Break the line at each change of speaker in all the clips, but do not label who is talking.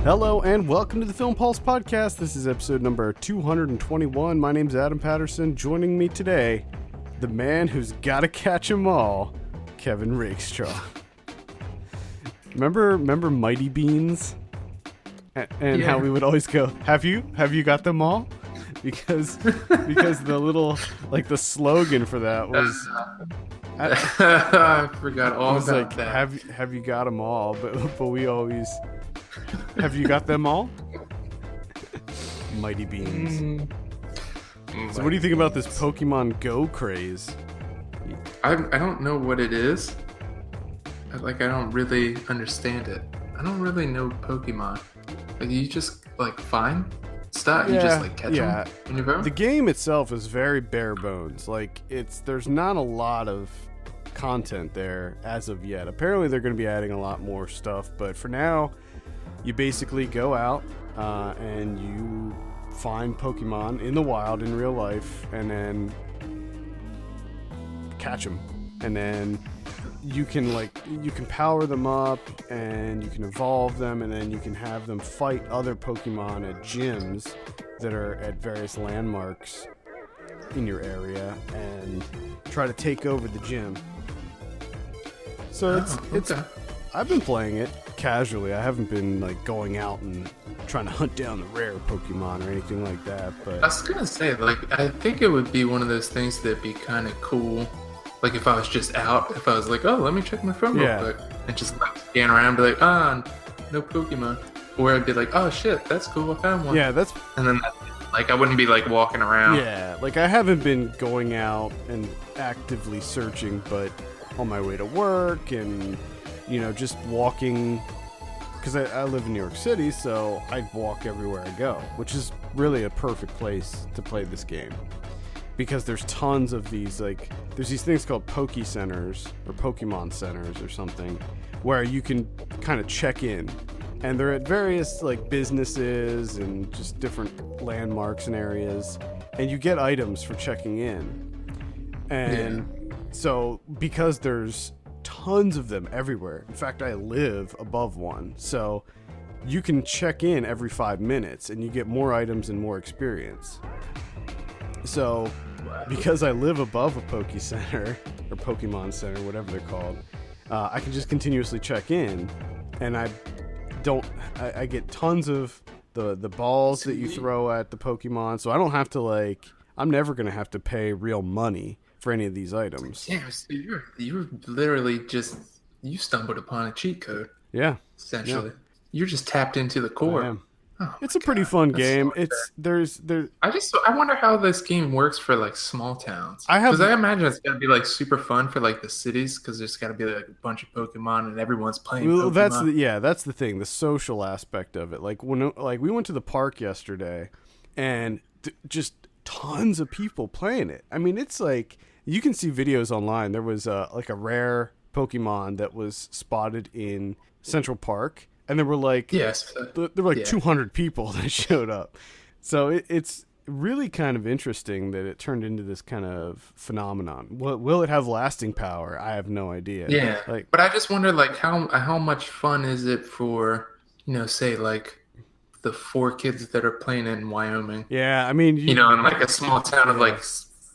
Hello and welcome to the Film Pulse Podcast. This is episode number 221. My name's Adam Patterson. Joining me today, the man who's got to catch 'em all, Kevin Rakestraw. Remember Mighty Beans? And how we would always go, have you got them all? Because the little, like, the slogan for that was...
I forgot all about
like,
that.
Have you got them all? But we always... Have you got them all? Mighty Beans. So what do you think about this Pokemon Go craze?
I don't know what it is. I don't really understand it. I don't really know Pokemon. Like, you just, like, find stuff. You just, like, catch them in your phone?
The game itself is very bare bones. Like, there's not a lot of content there as of yet. Apparently they're going to be adding a lot more stuff, but for now... You basically go out and you find Pokemon in the wild in real life and then catch them. And then you can power them up and you can evolve them and then you can have them fight other Pokemon at gyms that are at various landmarks in your area and try to take over the gym. So it's I've been playing it casually. I haven't been like going out and trying to hunt down the rare Pokemon or anything like that. But
I was gonna say, like, I think it would be one of those things that'd be kind of cool. Like if I was just out, if I was like, oh, let me check my phone real quick, and just like scan around, and be like, no Pokemon. Or I'd be like, oh shit, that's cool, I found one.
Yeah,
and then like I wouldn't be like walking around.
Yeah, like I haven't been going out and actively searching, but on my way to work and. You know, just walking, because I live in New York City, so I walk everywhere I go, which is really a perfect place to play this game. Because there's tons of these, like, there's these things called Poke Centers, or Pokemon Centers or something, where you can kind of check in. And they're at various, like, businesses and just different landmarks and areas. And you get items for checking in. And so, because there's tons of them everywhere. In fact, I live above one. So you can check in every 5 minutes and you get more items and more experience. So because I live above a Poke Center or Pokemon Center, whatever they're called, I can just continuously check in and I get tons of the balls that you throw at the Pokemon. So I don't have to I'm never going to have to pay real money for any of these items.
Yeah, so you're literally you stumbled upon a cheat code.
Yeah,
essentially, you're just tapped into the core.
It's a pretty fun game.
I wonder how this game works for like small towns. Because I imagine it's gonna be like super fun for like the cities because there's got to be like a bunch of Pokemon and everyone's playing. Well,
Pokemon. That's the thing, the social aspect of it. Like when we went to the park yesterday, and just tons of people playing it. I mean, it's like. You can see videos online. There was like a rare Pokemon that was spotted in Central Park, and there were like 200 people that showed up. So it's really kind of interesting that it turned into this kind of phenomenon. Will it have lasting power? I have no idea.
Yeah, but I just wonder like how much fun is it for say like the 4 kids that are playing in Wyoming?
Yeah, I mean
in like a small town of like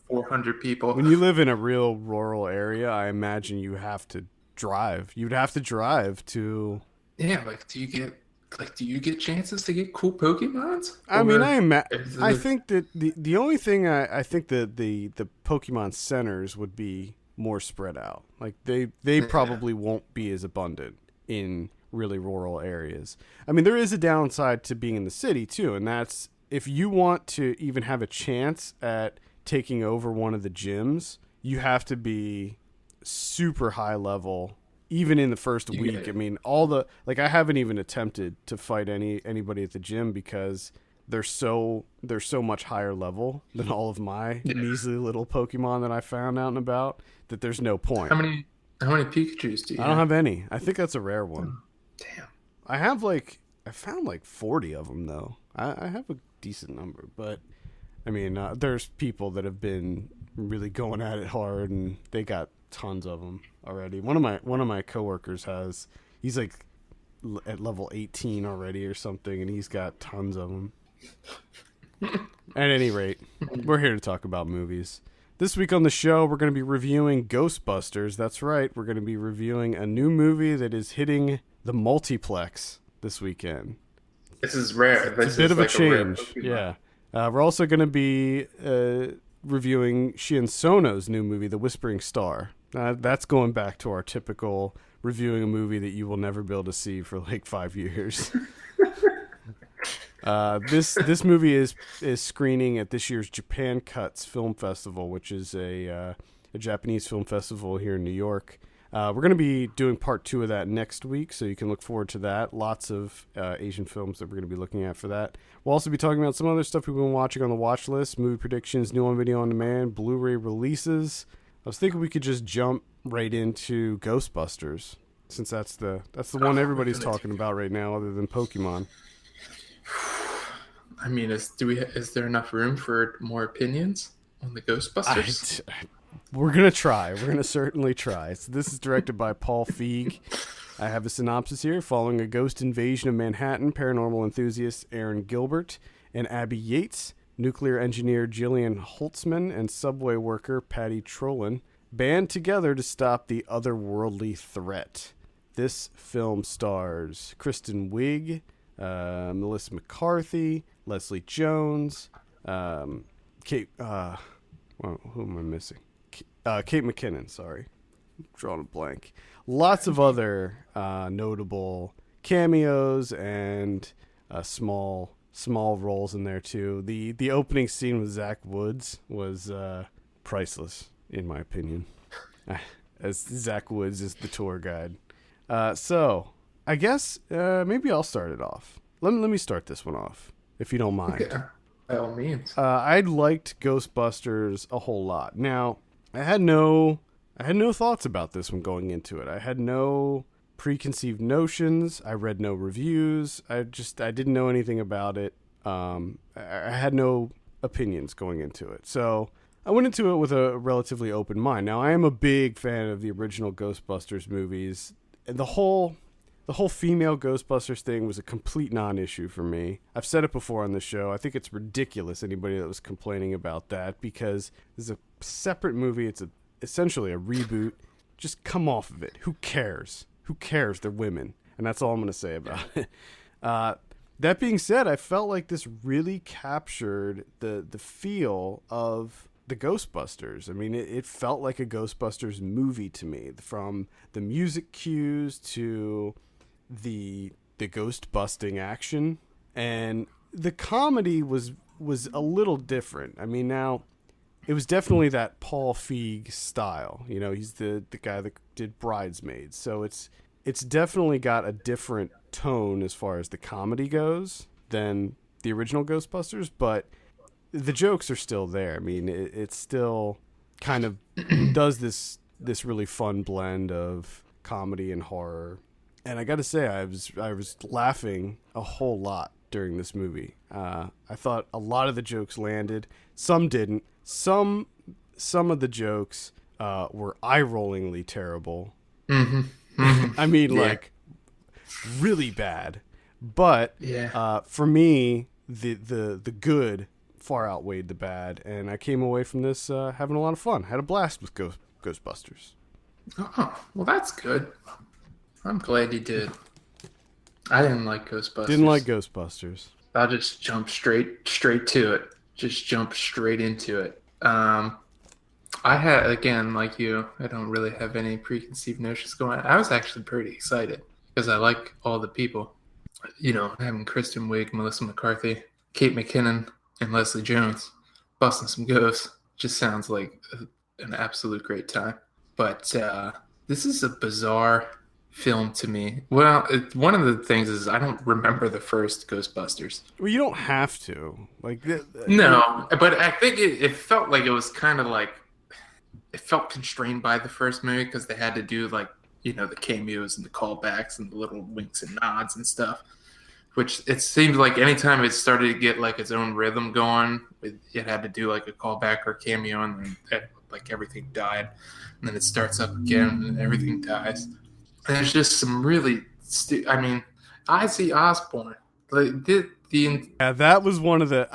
400 people.
When you live in a real rural area, I imagine you have to drive. You'd have to drive to.
Yeah, like do you get chances to get cool Pokemons?
I mean, I think that the only thing I think that the Pokemon centers would be more spread out. Like they probably won't be as abundant in really rural areas. I mean, there is a downside to being in the city too, and that's if you want to even have a chance at taking over one of the gyms, you have to be super high level even in the first week. I mean, I haven't even attempted to fight anybody at the gym because they're so much higher level than all of my measly little Pokemon that I found out and about that there's no point.
How many Pikachus do you have?
I don't have any. I think that's a rare one.
Damn.
I found like 40 of them though. I have a decent number, but I mean, there's people that have been really going at it hard, and they got tons of them already. One of my coworkers he's like at level 18 already or something, and he's got tons of them. At any rate, we're here to talk about movies. This week on the show, we're going to be reviewing Ghostbusters. That's right, we're going to be reviewing a new movie that is hitting the multiplex this weekend.
This is rare.
It's a bit of a change. Yeah. We're also going to be reviewing Sono's new movie, The Whispering Star. That's going back to our typical reviewing a movie that you will never be able to see for like 5 years. This movie is screening at this year's Japan Cuts Film Festival, which is a Japanese film festival here in New York. We're going to be doing part 2 of that next week, so you can look forward to that. Lots of Asian films that we're going to be looking at for that. We'll also be talking about some other stuff we've been watching on the watch list, movie predictions, new on video on demand, Blu-ray releases. I was thinking we could just jump right into Ghostbusters, since that's the one everybody's talking about right now, other than Pokemon.
I mean, is there enough room for more opinions on the Ghostbusters?
We're going to try. We're going to certainly try. So this is directed by Paul Feig. I have a synopsis here. Following a ghost invasion of Manhattan, paranormal enthusiasts Aaron Gilbert and Abby Yates, nuclear engineer Jillian Holtzman, and subway worker Patty Trollin band together to stop the otherworldly threat. This film stars Kristen Wiig, Melissa McCarthy, Leslie Jones, Kate. Who am I missing? Kate McKinnon. Sorry, I'm drawing a blank. Lots of other notable cameos and small roles in there too. The opening scene with Zach Woods was priceless, in my opinion. As Zach Woods is the tour guide. So I guess maybe I'll start it off. Let me start this one off, if you don't mind.
Okay. By all means.
I liked Ghostbusters a whole lot. Now, I had no thoughts about this when going into it. I had no preconceived notions. I read no reviews. I didn't know anything about it. I had no opinions going into it. So I went into it with a relatively open mind. Now, I am a big fan of the original Ghostbusters movies. And the whole female Ghostbusters thing was a complete non-issue for me. I've said it before on the show. I think it's ridiculous, anybody that was complaining about that, because this is a separate movie. It's essentially a reboot. Just come off of it. Who cares? Who cares? They're women. And that's all I'm going to say about it. That being said, I felt like this really captured the feel of the Ghostbusters. I mean, it felt like a Ghostbusters movie to me, from the music cues to the ghost busting action, and the comedy was a little different. I mean, now it was definitely that Paul Feig style. You know, he's the guy that did Bridesmaids, so it's definitely got a different tone as far as the comedy goes than the original Ghostbusters, but the jokes are still there. I mean, it still kind of does this really fun blend of comedy and horror. And I got to say, I was laughing a whole lot during this movie. I thought a lot of the jokes landed. Some didn't. Some of the jokes were eye-rollingly terrible.
Mm-hmm. Mm-hmm.
I mean, like, really bad. But for me, the good far outweighed the bad, and I came away from this having a lot of fun. Had a blast with Ghostbusters.
Oh, well, that's good. I'm glad you did. I didn't like Ghostbusters.
Didn't like Ghostbusters.
I'll just jump straight to it. Just jump straight into it. I had, again, like you, I don't really have any preconceived notions going on. I was actually pretty excited because I like all the people. You know, having Kristen Wiig, Melissa McCarthy, Kate McKinnon, and Leslie Jones busting some ghosts just sounds like an absolute great time. But this is a bizarre film to me. Well, one of the things is I don't remember the first Ghostbusters.
Well, you don't have to.
No, but I think it felt like it was kind of like it felt constrained by the first movie because they had to do, like, you know, the cameos and the callbacks and the little winks and nods and stuff. Which it seemed like anytime it started to get like its own rhythm going, it had to do like a callback or a cameo, and then like everything died, and then it starts up again and everything dies. And there's just some really, I mean, Ozzy Osbourne. Like,
Yeah, that was one of the.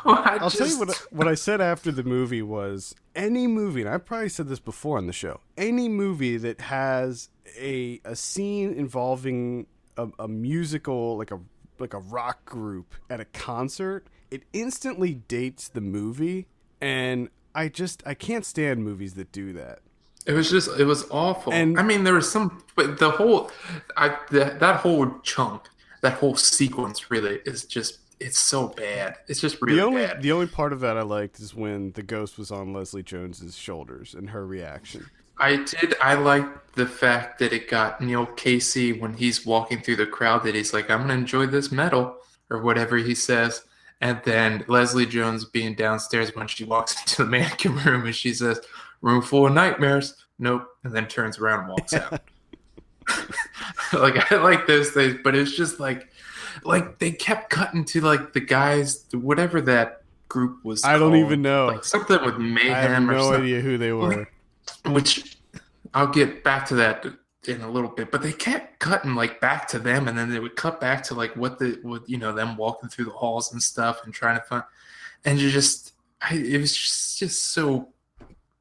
I'll tell you
just
what I said after the movie was any movie, and I probably said this before on the show. Any movie that has a scene involving a musical, like a rock group at a concert, it instantly dates the movie, and I can't stand movies that do that.
it was awful.
And
I mean, there was some, but that whole chunk, that whole sequence really is just, it's so bad. It's just really bad.
the only part of that I liked is when the ghost was on Leslie Jones's shoulders and her reaction.
I liked the fact that it got Neil Casey when he's walking through the crowd that he's like, I'm gonna enjoy this metal or whatever he says. And then Leslie Jones being downstairs when she walks into the mannequin room and she says, room full of nightmares. Nope. And then turns around and walks out. Like, I like those things, but it's just like they kept cutting to like the guys, whatever that group was
I don't even know.
Like something with Mayhem
I have
or
no
something.
idea who they were.
Which I'll get back to that in a little bit, but they kept cutting like back to them, and then they would cut back to like what them walking through the halls and stuff and trying to find, and it was just so.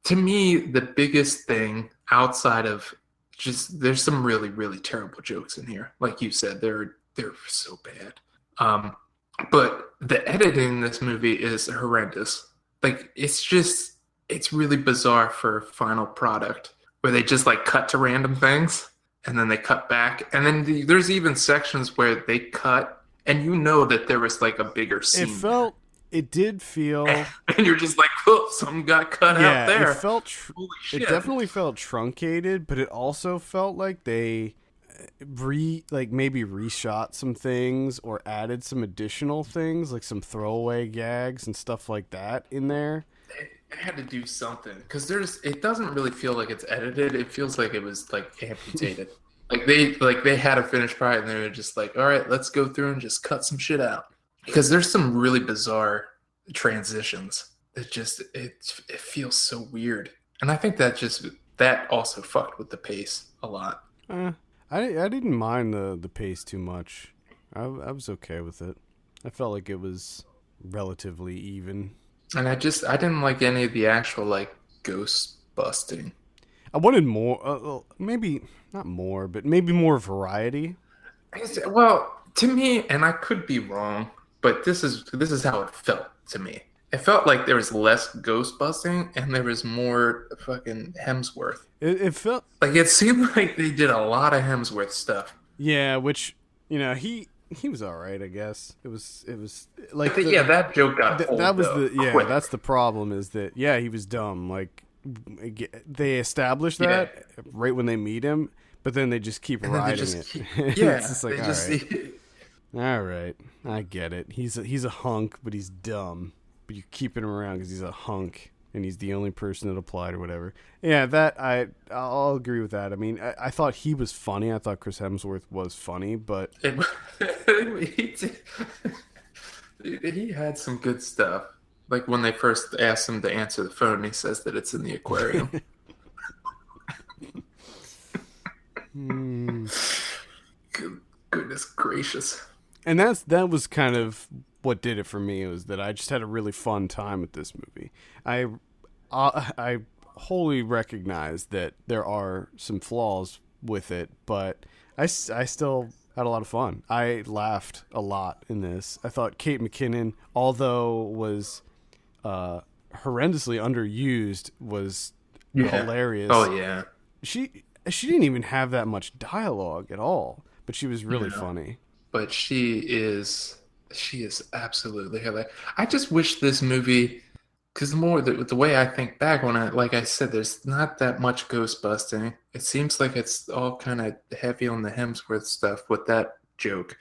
To me, the biggest thing outside of just there's some really really terrible jokes in here, like you said, they're so bad. But the editing in this movie is horrendous. Like it's really bizarre for a final product where they just like cut to random things and then they cut back. And then there's even sections where they cut and you know that there was like a bigger scene.
It did feel.
And you're just like, oh, something got cut out there.
It felt.
Holy shit.
It definitely felt truncated, but it also felt like they maybe reshot some things or added some additional things, like some throwaway gags and stuff like that in there.
They had to do something because it doesn't really feel like it's edited. It feels like it was like amputated. They had a finished product and they were just like, all right, let's go through and just cut some shit out. Because there's some really bizarre transitions. It feels so weird. And I think that also fucked with the pace a lot.
I didn't mind the pace too much. I was okay with it. I felt like it was relatively even.
And I didn't like any of the actual like ghost busting.
I wanted more, maybe not more, but maybe more variety.
Well, to me, and I could be wrong, but this is how it felt to me. It felt like there was less ghost busting and there was more fucking Hemsworth.
It felt
like it seemed like they did a lot of Hemsworth stuff.
Yeah, which he was all right, I guess. It was like
that joke got old,
that was
quick.
That's the problem is that he was dumb. Like they established that right when they meet him, but then they just keep riding it. It's just like all right, I get it. He's a hunk, but he's dumb. But you're keeping him around because he's a hunk and he's the only person that applied or whatever. Yeah, that I'll agree with that. I mean, I thought he was funny. I thought Chris Hemsworth was funny, but
he had some good stuff. Like when they first asked him to answer the phone, he says that it's in the aquarium. Goodness gracious.
And that was kind of what did it for me. It was that I just had a really fun time with this movie. I wholly recognize that there are some flaws with it, but I still had a lot of fun. I laughed a lot in this. I thought Kate McKinnon, although was horrendously underused, was hilarious.
Oh yeah.
She didn't even have that much dialogue at all, but she was really funny.
But she is absolutely hilarious. I just wish this movie, because the way I think back like I said, there's not that much ghost busting. It seems like it's all kind of heavy on the Hemsworth stuff with that joke.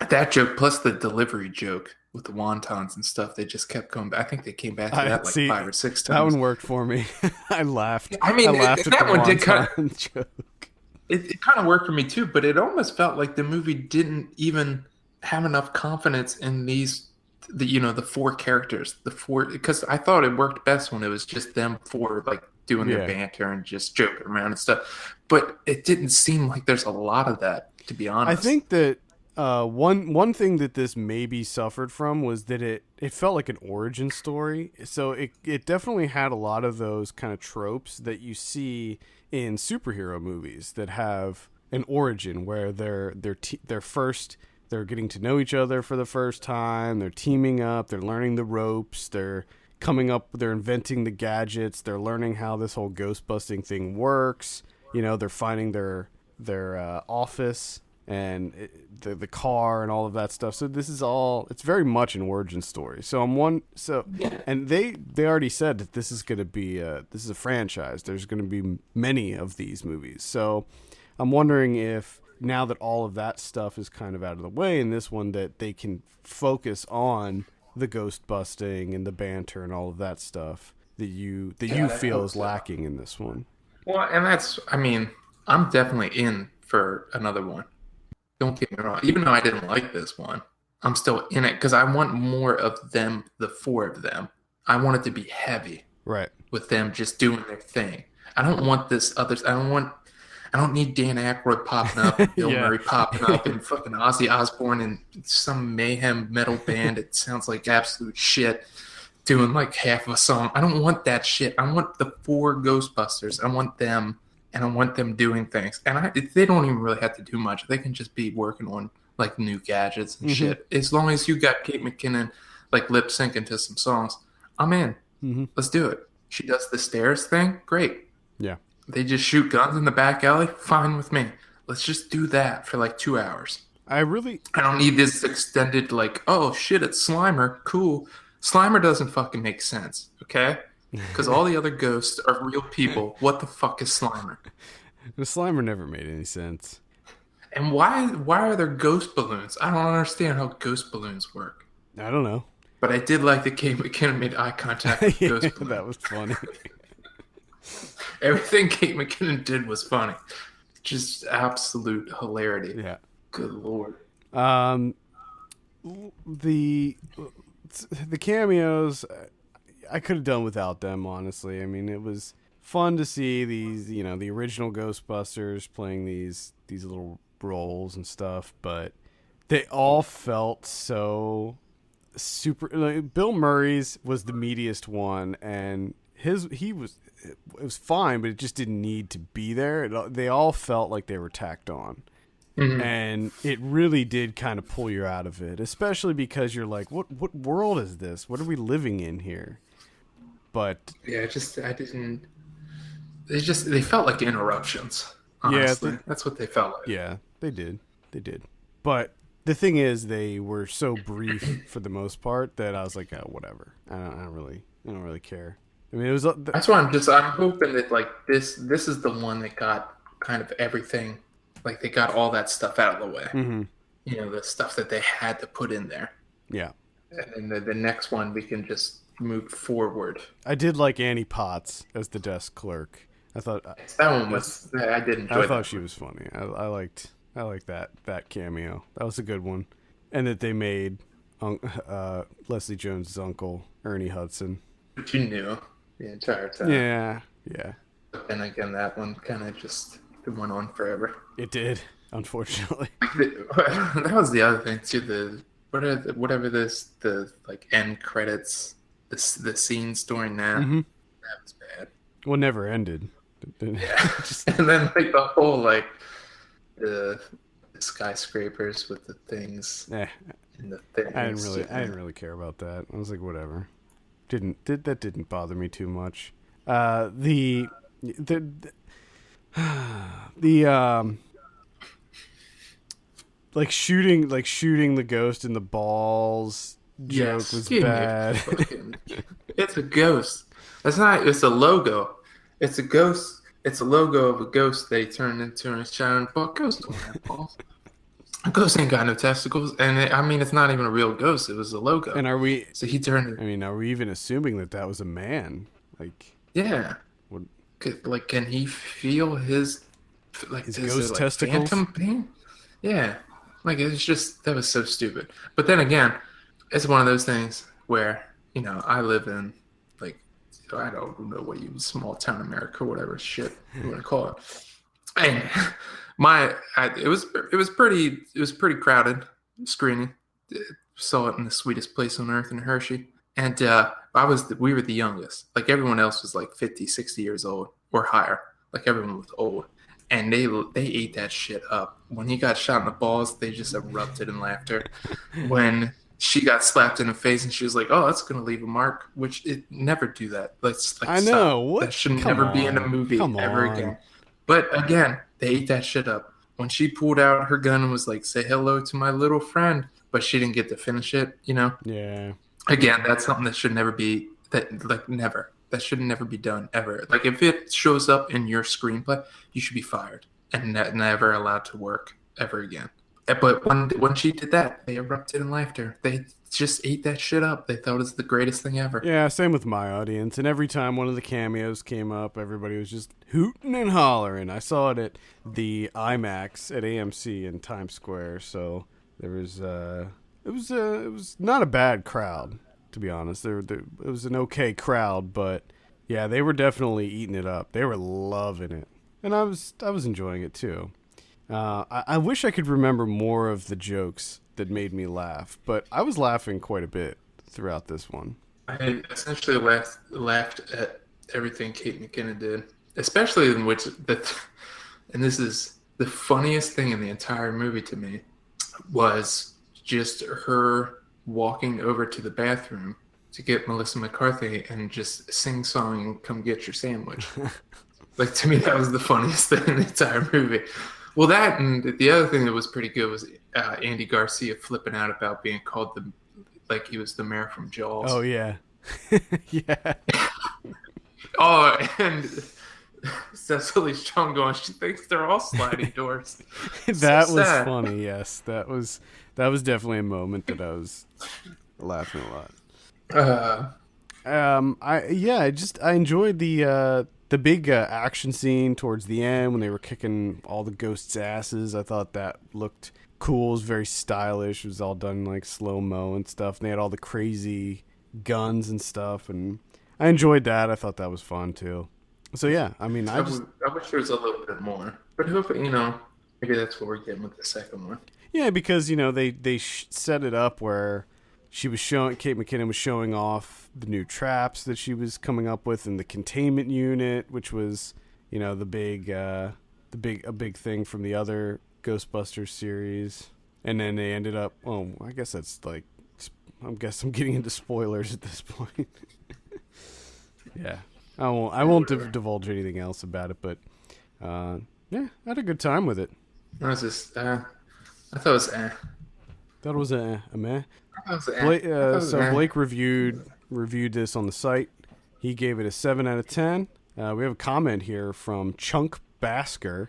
That joke plus the delivery joke with the wontons and stuff, they just kept going back. I think they came back to that 5 or 6 times.
That one worked for me. I laughed.
I mean,
laughed at
that
the
one did kind of
joke.
It kind of worked for me too, but it almost felt like the movie didn't even have enough confidence in the 4 characters, because I thought it worked best when it was just them 4 like doing their banter and just joking around and stuff. But it didn't seem like there's a lot of that to be honest.
I think that one thing that this maybe suffered from was that it felt like an origin story. So it definitely had a lot of those kind of tropes that you see in superhero movies that have an origin where they're getting to know each other for the first time, they're teaming up, they're learning the ropes, they're inventing the gadgets, they're learning how this whole ghost busting thing works. They're finding their office and the car and all of that stuff. So this is all, it's very much an origin story. And they already said that this is going to be this is a franchise. There's going to be many of these movies. So I'm wondering if now that all of that stuff is kind of out of the way in this one, that they can focus on the ghost busting and the banter and all of that stuff that you feel is lacking in this one.
Well, and I'm definitely in for another one. Don't get me wrong. Even though I didn't like this one, I'm still in it because I want more of them, the four of them. I want it to be heavy.
Right.
With them just doing their thing. I don't want this other... I don't need Dan Aykroyd popping up and Bill Murray popping up and fucking Ozzy Osbourne and some mayhem metal band. It sounds like absolute shit doing like half of a song. I don't want that shit. I want the four Ghostbusters. I want them, and I want them doing things. And they don't even really have to do much. They can just be working on like new gadgets and shit. As long as you got Kate McKinnon like lip syncing to some songs, I'm in. Mm-hmm. Let's do it. She does the stairs thing. Great.
Yeah.
They just shoot guns in the back alley. Fine with me. Let's just do that for like 2 hours. I don't need this extended like, oh shit, it's Slimer. Cool. Slimer doesn't fucking make sense, okay? Because all the other ghosts are real people. What the fuck is Slimer?
The Slimer never made any sense.
And why are there ghost balloons? I don't understand how ghost balloons work.
I don't know.
But I did like that Kate McKinnon made eye contact with ghost balloons.
That was funny.
Everything Kate McKinnon did was funny. Just absolute hilarity.
Yeah.
Good Lord.
The cameos, I could have done without them, honestly. I mean, it was fun to see these, the original Ghostbusters playing these little roles and stuff, but they all felt so super. Like, Bill Murray's was the meatiest one, and it was fine, but it just didn't need to be there. They all felt like they were tacked on. Mm-hmm. And it really did kind of pull you out of it, especially because you're like, what world is this? What are we living in here? But
yeah, they felt like interruptions. Honestly. Yeah, that's what they felt like.
Yeah, they did. But the thing is, they were so brief for the most part that I was like, oh, whatever. I don't really care. I mean, it was.
That's why I'm hoping that like this is the one that got kind of everything, like they got all that stuff out of the way. Mm-hmm. The stuff that they had to put in there.
Yeah.
And then the nenext one we can just move forward.
I did like Annie Potts as the desk clerk. I thought
that one was. I did enjoy.
I thought she was funny. I liked that cameo. That was a good one, and that they made Leslie Jones' uncle Ernie Hudson.
But you knew the entire time.
Yeah.
But then again, that one kind of just went on forever.
It did, unfortunately.
That was the other thing too. The end credits, the scenes during that. Mm-hmm. That was bad.
Well, never ended.
Yeah. And then like the whole like the skyscrapers with the things. And the things.
I didn't really care about that. I was like, whatever. That didn't bother me too much. The shooting the ghost in the balls joke was bad.
It's a ghost. It's not. It's a logo. It's a ghost. It's a logo of a ghost they turned into and it's shining. But ghosts don't have balls. A ghost ain't got no testicles, and it's not even a real ghost. It was a logo.
And are we?
So he turned.
Are we even assuming that was a man? Like,
yeah.
What?
Like, can he feel his
ghost testicles?
Phantom pain? Yeah. Like, it's just that was so stupid. But then again, it's one of those things where I live in I don't know what small town America, whatever shit you want to call it. And It was pretty crowded screening. Saw it in the sweetest place on earth in Hershey, and we were the youngest. Like everyone else was like 50, 60 years old or higher. Like everyone was old, and they ate that shit up. When he got shot in the balls, they just erupted in laughter. When she got slapped in the face, and she was like, "Oh, that's gonna leave a mark," which it never do that. Let's like
I
stop.
know. What?
That should
Come
never be in a
on.
movie
Come
ever
on.
again. But again, they ate that shit up. When she pulled out her gun and was like, "Say hello to my little friend," but she didn't get to finish it,
Yeah.
Again, that's something that should never be never. That should never be done ever. Like if it shows up in your screenplay, you should be fired and never allowed to work ever again. But when she did that, they erupted in laughter. They just ate that shit up. They thought it was the greatest thing ever.
Yeah, same with my audience. And every time one of the cameos came up, everybody was just hooting and hollering. I saw it at the IMAX at AMC in Times Square, so there was it was not a bad crowd, to be honest. It was an okay crowd, but yeah, they were definitely eating it up. They were loving it, and I was enjoying it too. I wish I could remember more of the jokes that made me laugh, but I was laughing quite a bit throughout this one.
I essentially laughed at everything Kate McKinnon did, especially in which and this is the funniest thing in the entire movie to me, was just her walking over to the bathroom to get Melissa McCarthy and just sing-song "Come Get Your Sandwich." Like, to me, that was the funniest thing in the entire movie. Well, that, and the other thing that was pretty good was Andy Garcia flipping out about being called like he was the mayor from Jaws.
Oh, yeah. Yeah.
Oh, and Cecily Strong going, she thinks they're all sliding doors.
That
So
was
sad.
funny, yes. That was definitely a moment that I was laughing a lot. I enjoyed the big action scene towards the end when they were kicking all the ghosts' asses. I thought that looked cool. It was very stylish. It was all done like slow-mo and stuff. And they had all the crazy guns and stuff, and I enjoyed that. I thought that was fun too. So yeah, I mean,
I wish there was a little bit more. But hopefully, maybe that's what we're getting with the second one.
yeah, because they set it up where Kate McKinnon was showing off the new traps that she was coming up with in the containment unit, which was, the big thing from the other Ghostbusters series. And then they ended up, I guess I'm getting into spoilers at this point. Yeah. I won't divulge anything else about it, but yeah, I had a good time with it.
I was just, I thought it was
That was a meh.
I thought it was
So Blake reviewed this on the site. He gave it a 7 out of 10. We have a comment here from Chunk Basker,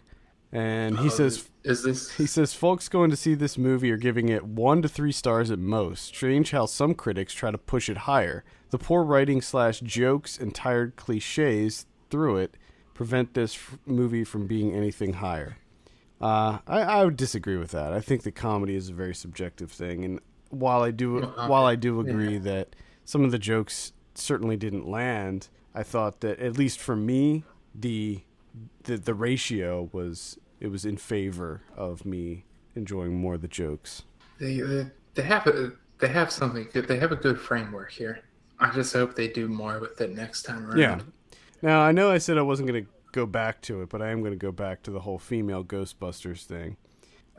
and he says, He says folks going to see this movie are giving it 1 to 3 stars at most. Strange how some critics try to push it higher. The poor writing / jokes and tired cliches through it prevent this movie from being anything higher. I would disagree with that. I think the comedy is a very subjective thing, and while I do agree that some of the jokes certainly didn't land, I thought that, at least for me, the ratio was in favor of me enjoying more of the jokes.
They have something good. They have a good framework here. I just hope they do more with it next time around.
Yeah. Now, I know I said I wasn't going to go back to it, but I am going to go back to the whole female Ghostbusters thing.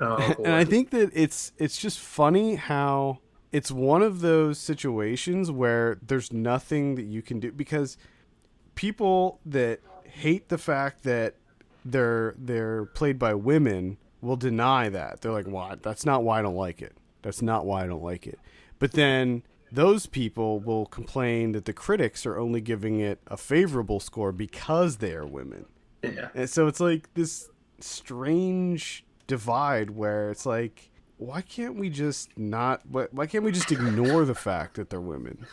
Oh,
and I think that it's just funny how it's one of those situations where there's nothing that you can do, because people that hate the fact that they're played by women will deny that. They're like, "Why? That's not why I don't like it. That's not why I don't like it." But then those people will complain that the critics are only giving it a favorable score because they are women.
Yeah.
And so it's like this strange divide where it's like, why can't we just ignore the fact that they're women?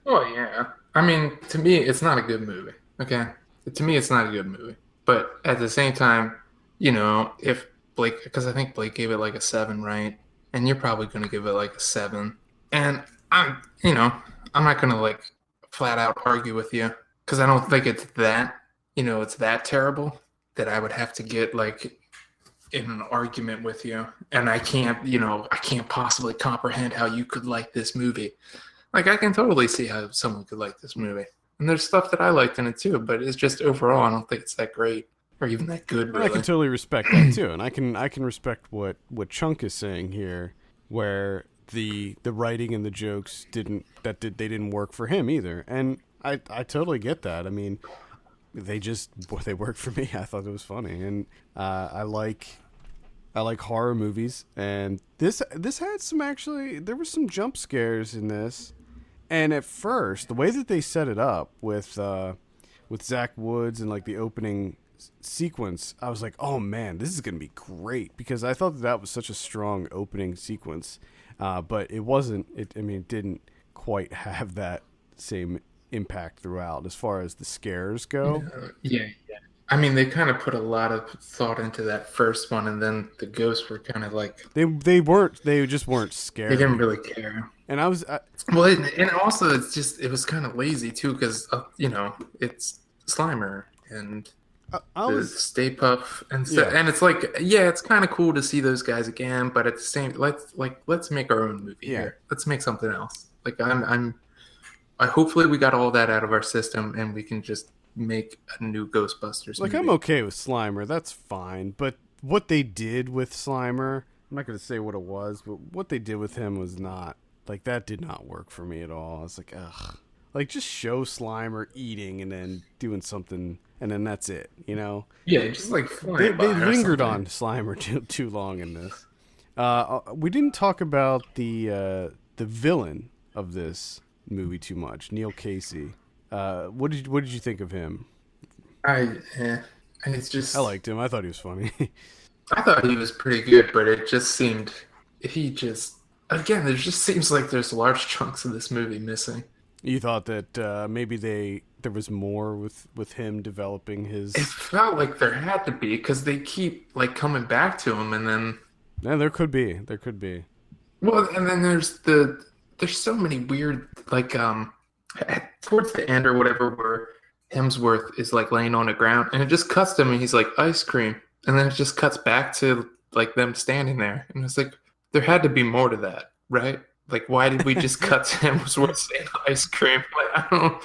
Oh, yeah. I mean, to me, it's not a good movie. Okay? To me, it's not a good movie. But at the same time, if Blake, because I think Blake gave it like a 7, right? And you're probably going to give it like a 7. And I'm not going to like flat out argue with you, because I don't think it's that, it's that terrible that I would have to get like in an argument with you, and I can't possibly comprehend how you could like this movie. Like, I can totally see how someone could like this movie. And there's stuff that I liked in it too, but it's just overall, I don't think it's that great or even that good, really.
I can totally respect that too, and I can respect what Chunk is saying here, where the writing and the jokes didn't work for him either, and I totally get that. I mean, they worked for me. I thought it was funny, and I like horror movies, and this had some, actually there were some jump scares in this. And at first, the way that they set it up with Zach Woods and like the opening sequence, I was like, oh man, this is going to be great, because I thought that was such a strong opening sequence. But it wasn't, it didn't quite have that same impact throughout as far as the scares go.
Yeah. I mean, they kind of put a lot of thought into that first one, and then the ghosts were kind of like...
They just weren't scared.
They didn't really care.
And
and also it was kind of lazy too, because it's Slimer and the Stay Puft, and and it's like, yeah, it's kind of cool to see those guys again, but at the same, let's make our own movie here. Let's make something else. Like I hopefully we got all that out of our system, and we can just make a new Ghostbusters movie.
I'm okay with Slimer, that's fine, but what they did with Slimer, I'm not going to say what it was, but what they did with him was not, like, that did not work for me at all. I was like, ugh. Like, just show Slimer eating and then doing something, and then that's it, you know?
Yeah, just like
they lingered on Slimer too long in this. We didn't talk about the villain of this movie too much, Neil Casey. What did you think of him?
It's just,
I liked him. I thought he was funny.
I thought he was pretty good, but it just seemed again, there just seems like there's large chunks of this movie missing.
You thought that maybe there was more with him developing his...
It felt like there had to be, because they keep like coming back to him, and then...
Yeah, there could be.
Well, and then there's so many weird, like, towards the end or whatever, where Hemsworth is like laying on the ground, and it just cuts to him, and he's like, ice cream. And then it just cuts back to like them standing there. And it's like, there had to be more to that, right? Like, why did we just cut to Hemsworth saying ice cream? Like,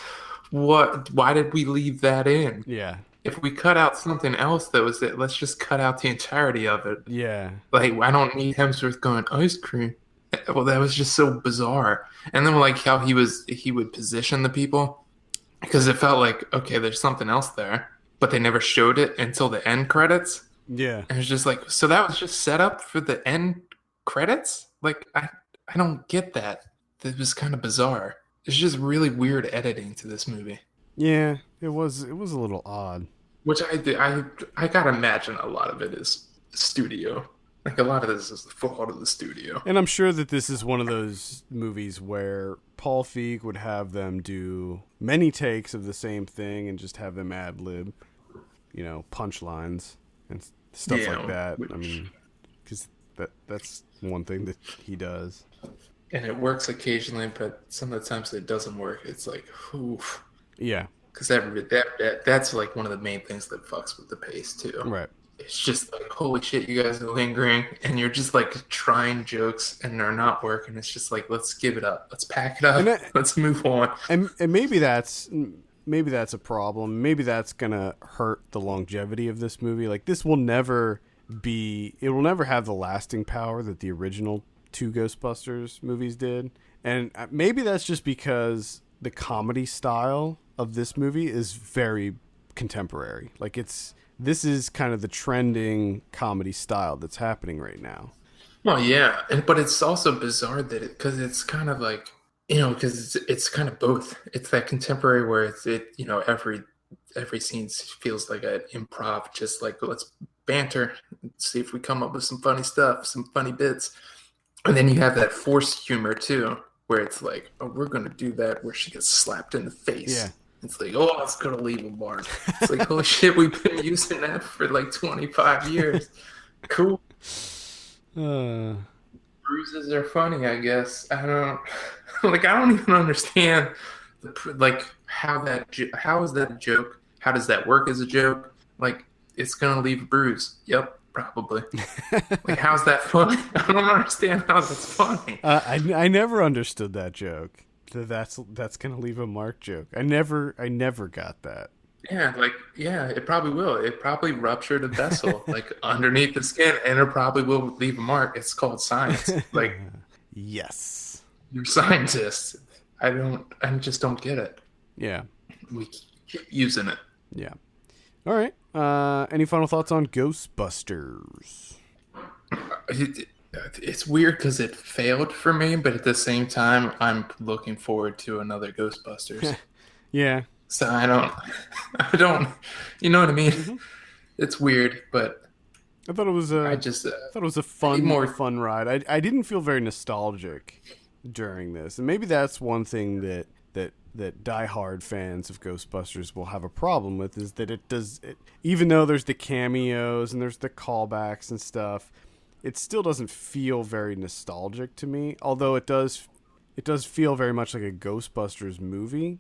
why did we leave that in?
Yeah.
If we cut out something else that was it, let's just cut out the entirety of it.
Yeah.
Like, I don't need Hemsworth going, ice cream. Well, that was just so bizarre. And then like how he would position the people, because it felt like, okay, there's something else there, but they never showed it until the end credits.
Yeah.
And it's just like, so that was just set up for the end credits? Like, I don't get that. It was kind of bizarre. It's just really weird editing to this movie.
Yeah, it was a little odd.
Which I gotta imagine a lot of it is studio. Like, a lot of this is the fault of the studio.
And I'm sure that this is one of those movies where Paul Feig would have them do many takes of the same thing and just have them ad-lib, punchlines and stuff like that. I mean, because that's one thing that he does.
And it works occasionally, but some of the times it doesn't work. It's like, oof.
Yeah.
Because that's like one of the main things that fucks with the pace, too.
Right.
It's just like, holy shit, you guys are lingering, and you're just like trying jokes and they're not working. It's just like, let's give it up. Let's pack it up. Let's move on.
And maybe that's a problem. Maybe that's going to hurt the longevity of this movie. Like, this will never have the lasting power that the original two Ghostbusters movies did. And maybe that's just because the comedy style of this movie is very contemporary. Like, this is kind of the trending comedy style that's happening right now.
Well, yeah, but it's also bizarre that because it's kind of like, because it's kind of both. It's that contemporary where every scene feels like an improv, just like, let's banter, see if we come up with some funny stuff, some funny bits. And then you have that forced humor too, where it's like, oh, we're going to do that where she gets slapped in the face. Yeah. It's like, oh, it's going to leave a mark. It's like, holy shit, we've been using that for like 25 years. Cool. Bruises are funny, I guess. I don't even understand how is that a joke? How does that work as a joke? Like, it's going to leave a bruise. Yep. probably. Like, how's that funny? I don't understand how that's funny.
I never understood that joke. That's gonna leave a mark joke. I never got that.
Yeah, it probably will. It probably ruptured a vessel, like underneath the skin, and it probably will leave a mark. It's called science. Like,
yes,
you're scientists. I just don't get it.
Yeah.
We keep using it.
Yeah. All right. Any final thoughts on Ghostbusters?
It's weird because it failed for me, but at the same time, I'm looking forward to another Ghostbusters.
Yeah.
So I don't, you know what I mean? Mm-hmm. It's weird, but
I thought it was a fun ride. I didn't feel very nostalgic during this, and maybe that's one thing that diehard fans of Ghostbusters will have a problem with, is that even though there's the cameos and there's the callbacks and stuff, it still doesn't feel very nostalgic to me. Although it does feel very much like a Ghostbusters movie.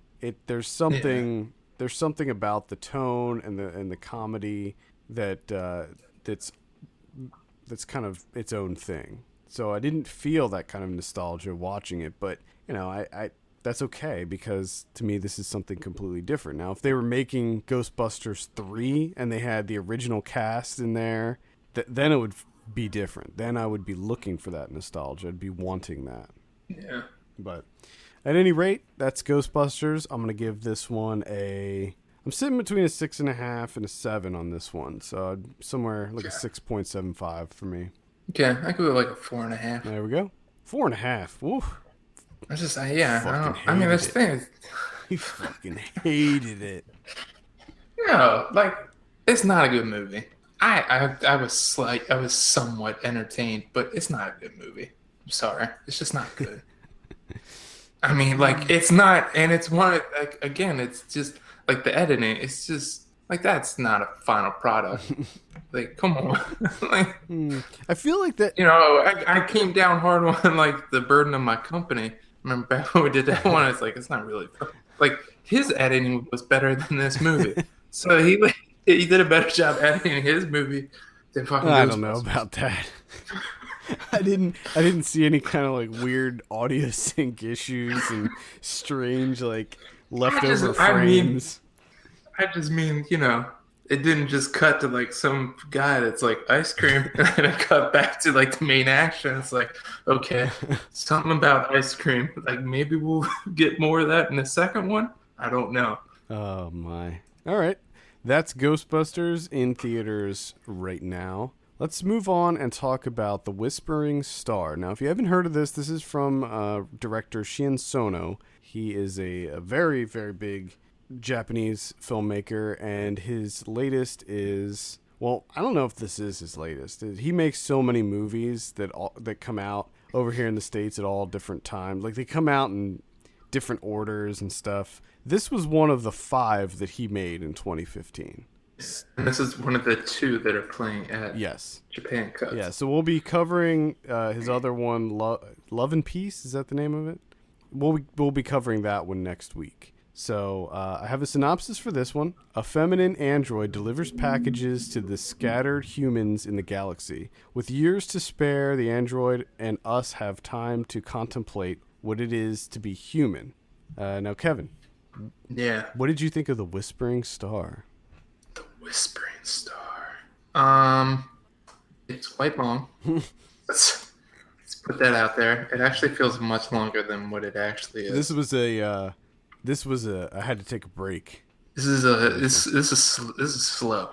There's something about the tone and the comedy that's kind of its own thing. So I didn't feel that kind of nostalgia watching it, but I that's okay, because to me this is something completely different. Now, if they were making Ghostbusters 3 and they had the original cast in there, then it would be different. Then I would be looking for that nostalgia. I'd be wanting that.
Yeah.
But at any rate, that's Ghostbusters. I'm going to give this one I'm sitting between a 6.5 and a 7 on this one. So somewhere like a 6.75 for me.
Okay, I could go like a 4.5.
There we go. 4.5. Woof.
I just, I mean, this thing is...
He fucking hated it.
No, like, it's not a good movie. I was somewhat entertained, but it's not a good movie. I'm sorry. It's just not good. I mean, like, it's not, and it's one, like, again, it's just, like, the editing, it's just, like, that's not a final product. Like, come on. Like,
I feel like that,
I came down hard on, like, The Burden of My Company. Remember back when we did that one, it's like, it's not really, like, his editing was better than this movie. So he did a better job editing his movie than fucking Ghostbusters.
I don't know about that. I didn't see any kind of like weird audio sync issues and strange like leftover frames.
I just mean, it didn't just cut to like some guy that's like ice cream and then it cut back to like the main action. It's like, okay, something about ice cream. Like maybe we'll get more of that in the second one. I don't know.
Oh my. All right. That's Ghostbusters in theaters right now. Let's move on and talk about The Whispering Star. Now, if you haven't heard of this is from director Sono. He is a very, very big Japanese filmmaker, and his latest is, well, I don't know if this is his latest. He makes so many movies that come out over here in the States at all different times. Like, they come out in different orders and stuff. This was one of the 5 that he made in 2015.
And this is one of the 2 that are playing at Japan Cuts.
Yeah, so we'll be covering his other one, Love and Peace. Is that the name of it? We'll be covering that one next week. So I have a synopsis for this one. A feminine android delivers packages to the scattered humans in the galaxy. With years to spare, the android and us have time to contemplate what it is to be human. Now, Kevin.
Yeah.
What did you think of The Whispering Star?
The Whispering Star. It's quite long. Let's put that out there. It actually feels much longer than what it actually is.
This was I had to take a break.
This is slow.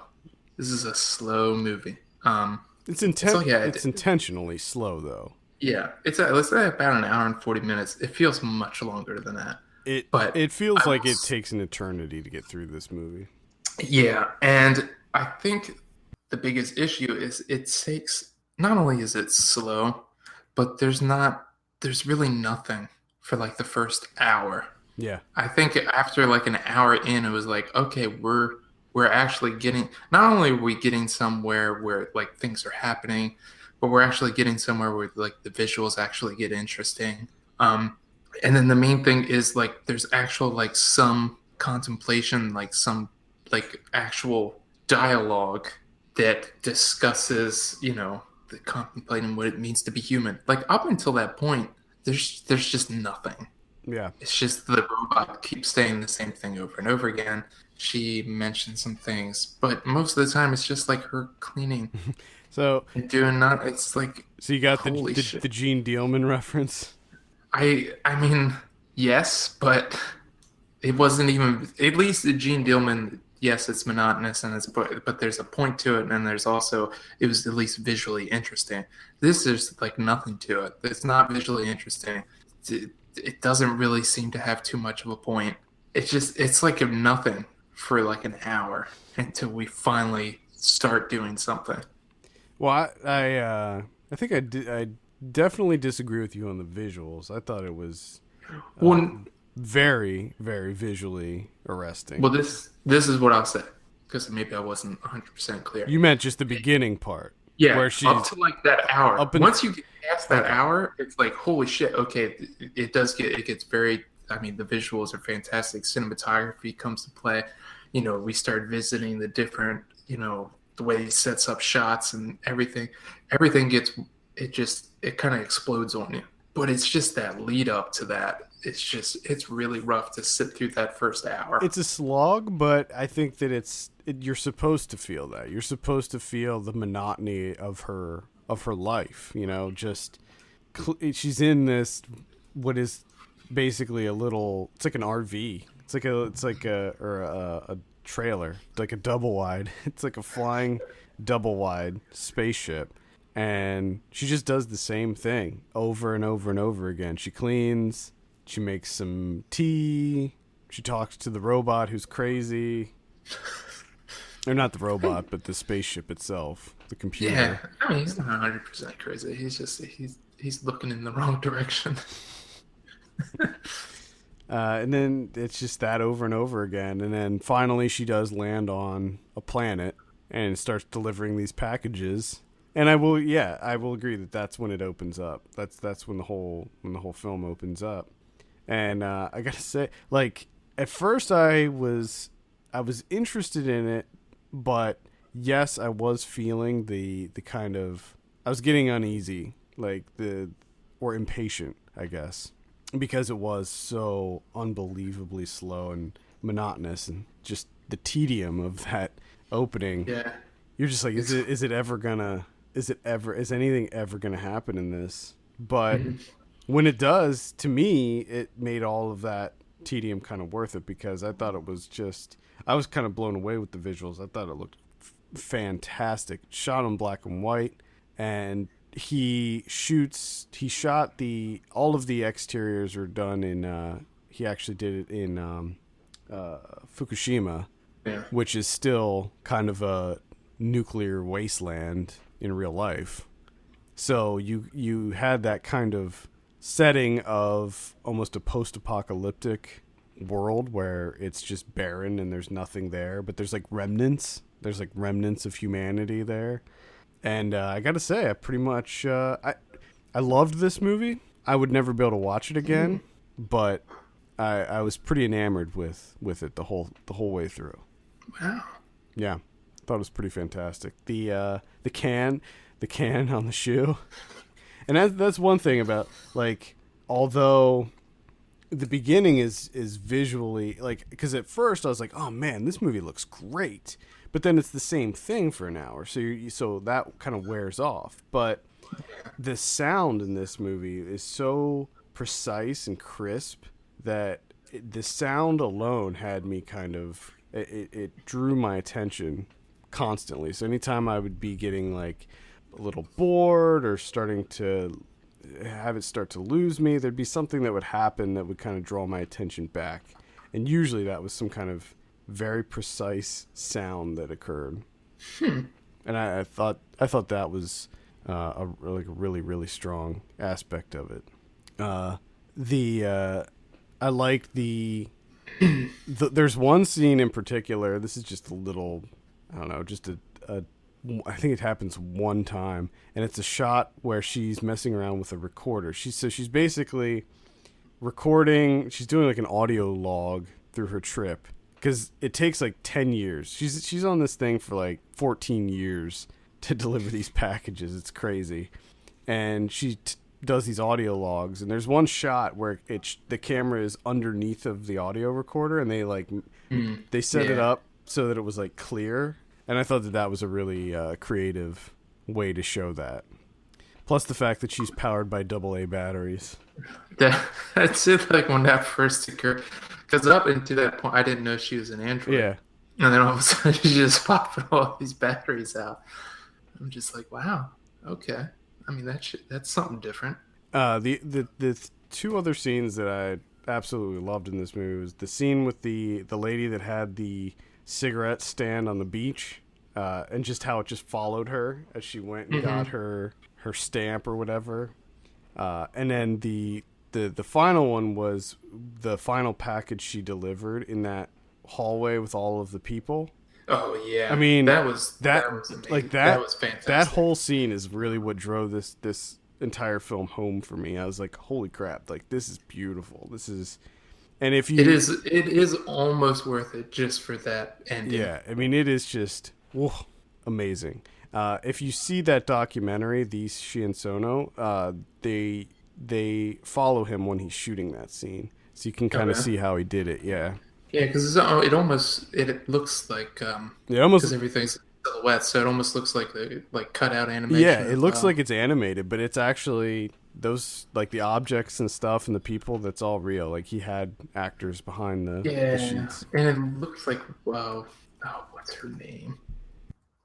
This is a slow movie.
It's intentionally slow though.
Yeah, let's say about an hour and 40 minutes. It feels much longer than that.
It feels like it takes an eternity to get through this movie.
Yeah, and I think the biggest issue is it takes, not only is it slow, but there's really nothing for like the first hour.
Yeah.
I think after like an hour in, it was like, okay, we're actually getting, not only are we getting somewhere where like things are happening, but we're actually getting somewhere where like the visuals actually get interesting. And then the main thing is like there's actual like some contemplation, like some like actual dialogue that discusses, the contemplating what it means to be human. Like up until that point, there's just nothing.
Yeah.
It's just the robot keeps saying the same thing over and over again. She mentions some things, but most of the time it's just like her cleaning.
So
and doing that. It's like,
so you got
holy
the
shit.
the Gene Dealman reference.
I mean, yes, but it wasn't even, at least the Gene Dealman. Yes, it's monotonous and but there's a point to it, and there's also, it was at least visually interesting. This is like nothing to it. It's not visually interesting. It doesn't really seem to have too much of a point. It's like nothing for like an hour until we finally start doing something.
Well, I think I definitely disagree with you on the visuals. I thought it was very, very visually arresting.
Well, this is what I'll say, because maybe I wasn't 100% clear.
You meant just the beginning part.
Yeah,
where she's
up to like that hour. Once you get past that hour, it's like, holy shit, okay, it gets very, I mean, the visuals are fantastic. Cinematography comes to play. We start visiting the different, the way he sets up shots and everything. Everything it kind of explodes on you. But it's just that lead up to that. It's really rough to sit through that first hour.
It's a slog, but I think that you're supposed to feel that. You're supposed to feel the monotony of her life. She's in this, what is basically it's like an RV. It's like a trailer, like a double wide. It's like a flying double wide spaceship. And she just does the same thing over and over and over again. She cleans, she makes some tea, she talks to the robot who's crazy. Or not the robot, but the spaceship itself, the computer.
Yeah, I mean, he's not 100% crazy. He's just, he's looking in the wrong direction.
And then it's just that over and over again. And then finally she does land on a planet and starts delivering these packages. And I will agree that that's when it opens up. That's when the whole film opens up. And I gotta say, like, at first I was interested in it, but yes, I was feeling the kind of, I was getting uneasy, or impatient, I guess, because it was so unbelievably slow and monotonous, and just the tedium of that opening.
Yeah,
you're just like, is anything ever gonna happen in this? But when it does, to me, it made all of that tedium kind of worth it, because I thought it was just, I was kind of blown away with the visuals. I thought it looked fantastic, shot in black and white, and he shot all of the exteriors are done in, he actually did it in Fukushima, which is still kind of a nuclear wasteland in real life. So you had that kind of setting of almost a post-apocalyptic world where it's just barren and there's nothing there, but there's like remnants of humanity there. And I gotta say, I pretty much I loved this movie. I would never be able to watch it again, but I was pretty enamored with it the whole way through.
Wow.
Yeah, thought it was pretty fantastic. The can on the shoe, and that's one thing about, like, although the beginning is visually, like, because at first I was like, oh man, this movie looks great, but then it's the same thing for an hour, so that kind of wears off. But the sound in this movie is so precise and crisp that the sound alone had me kind of, it drew my attention constantly. So anytime I would be getting like a little bored or starting to have it start to lose me, there'd be something that would happen that would kind of draw my attention back. And usually that was some kind of very precise sound that occurred. And I thought that was a really, really strong aspect of it. I liked there's one scene in particular. This is just a little, I don't know, just I think it happens one time, and it's a shot where she's messing around with a recorder. She's basically recording. She's doing like an audio log through her trip, because it takes like 10 years. She's on this thing for like 14 years to deliver these packages. It's crazy. And she does these audio logs, and there's one shot where the camera is underneath of the audio recorder, and they like they set it up so that it was like clear. And I thought that was a really creative way to show that. Plus the fact that she's powered by AA batteries.
That's it. Like when that first occurred, because up until that point, I didn't know she was an android.
Yeah.
And then all of a sudden, she just popping all these batteries out. I'm just like, wow, okay. I mean, that's something different.
The two other scenes that I absolutely loved in this movie was the scene with the lady that had the cigarette stand on the beach, and just how it just followed her as she went and got her stamp or whatever. And then the final one was the final package she delivered in that hallway with all of the people.
Oh yeah,
I mean
that was amazing.
Like
that was fantastic.
That whole scene is really what drove this entire film home for me. I was like, holy crap! Like this is beautiful. This is, and if you,
it is almost worth it just for that ending.
Yeah, I mean it is just amazing. If you see that documentary, she and Sono, they follow him when he's shooting that scene, so you can kind of see how he did it. Yeah.
Yeah, because it looks like because everything's silhouette, so it almost looks like cutout animation.
Yeah, it looks like it's animated, but it's actually those like the objects and stuff and the people. That's all real. Like he had actors behind the sheets.
And it looks like what's her name?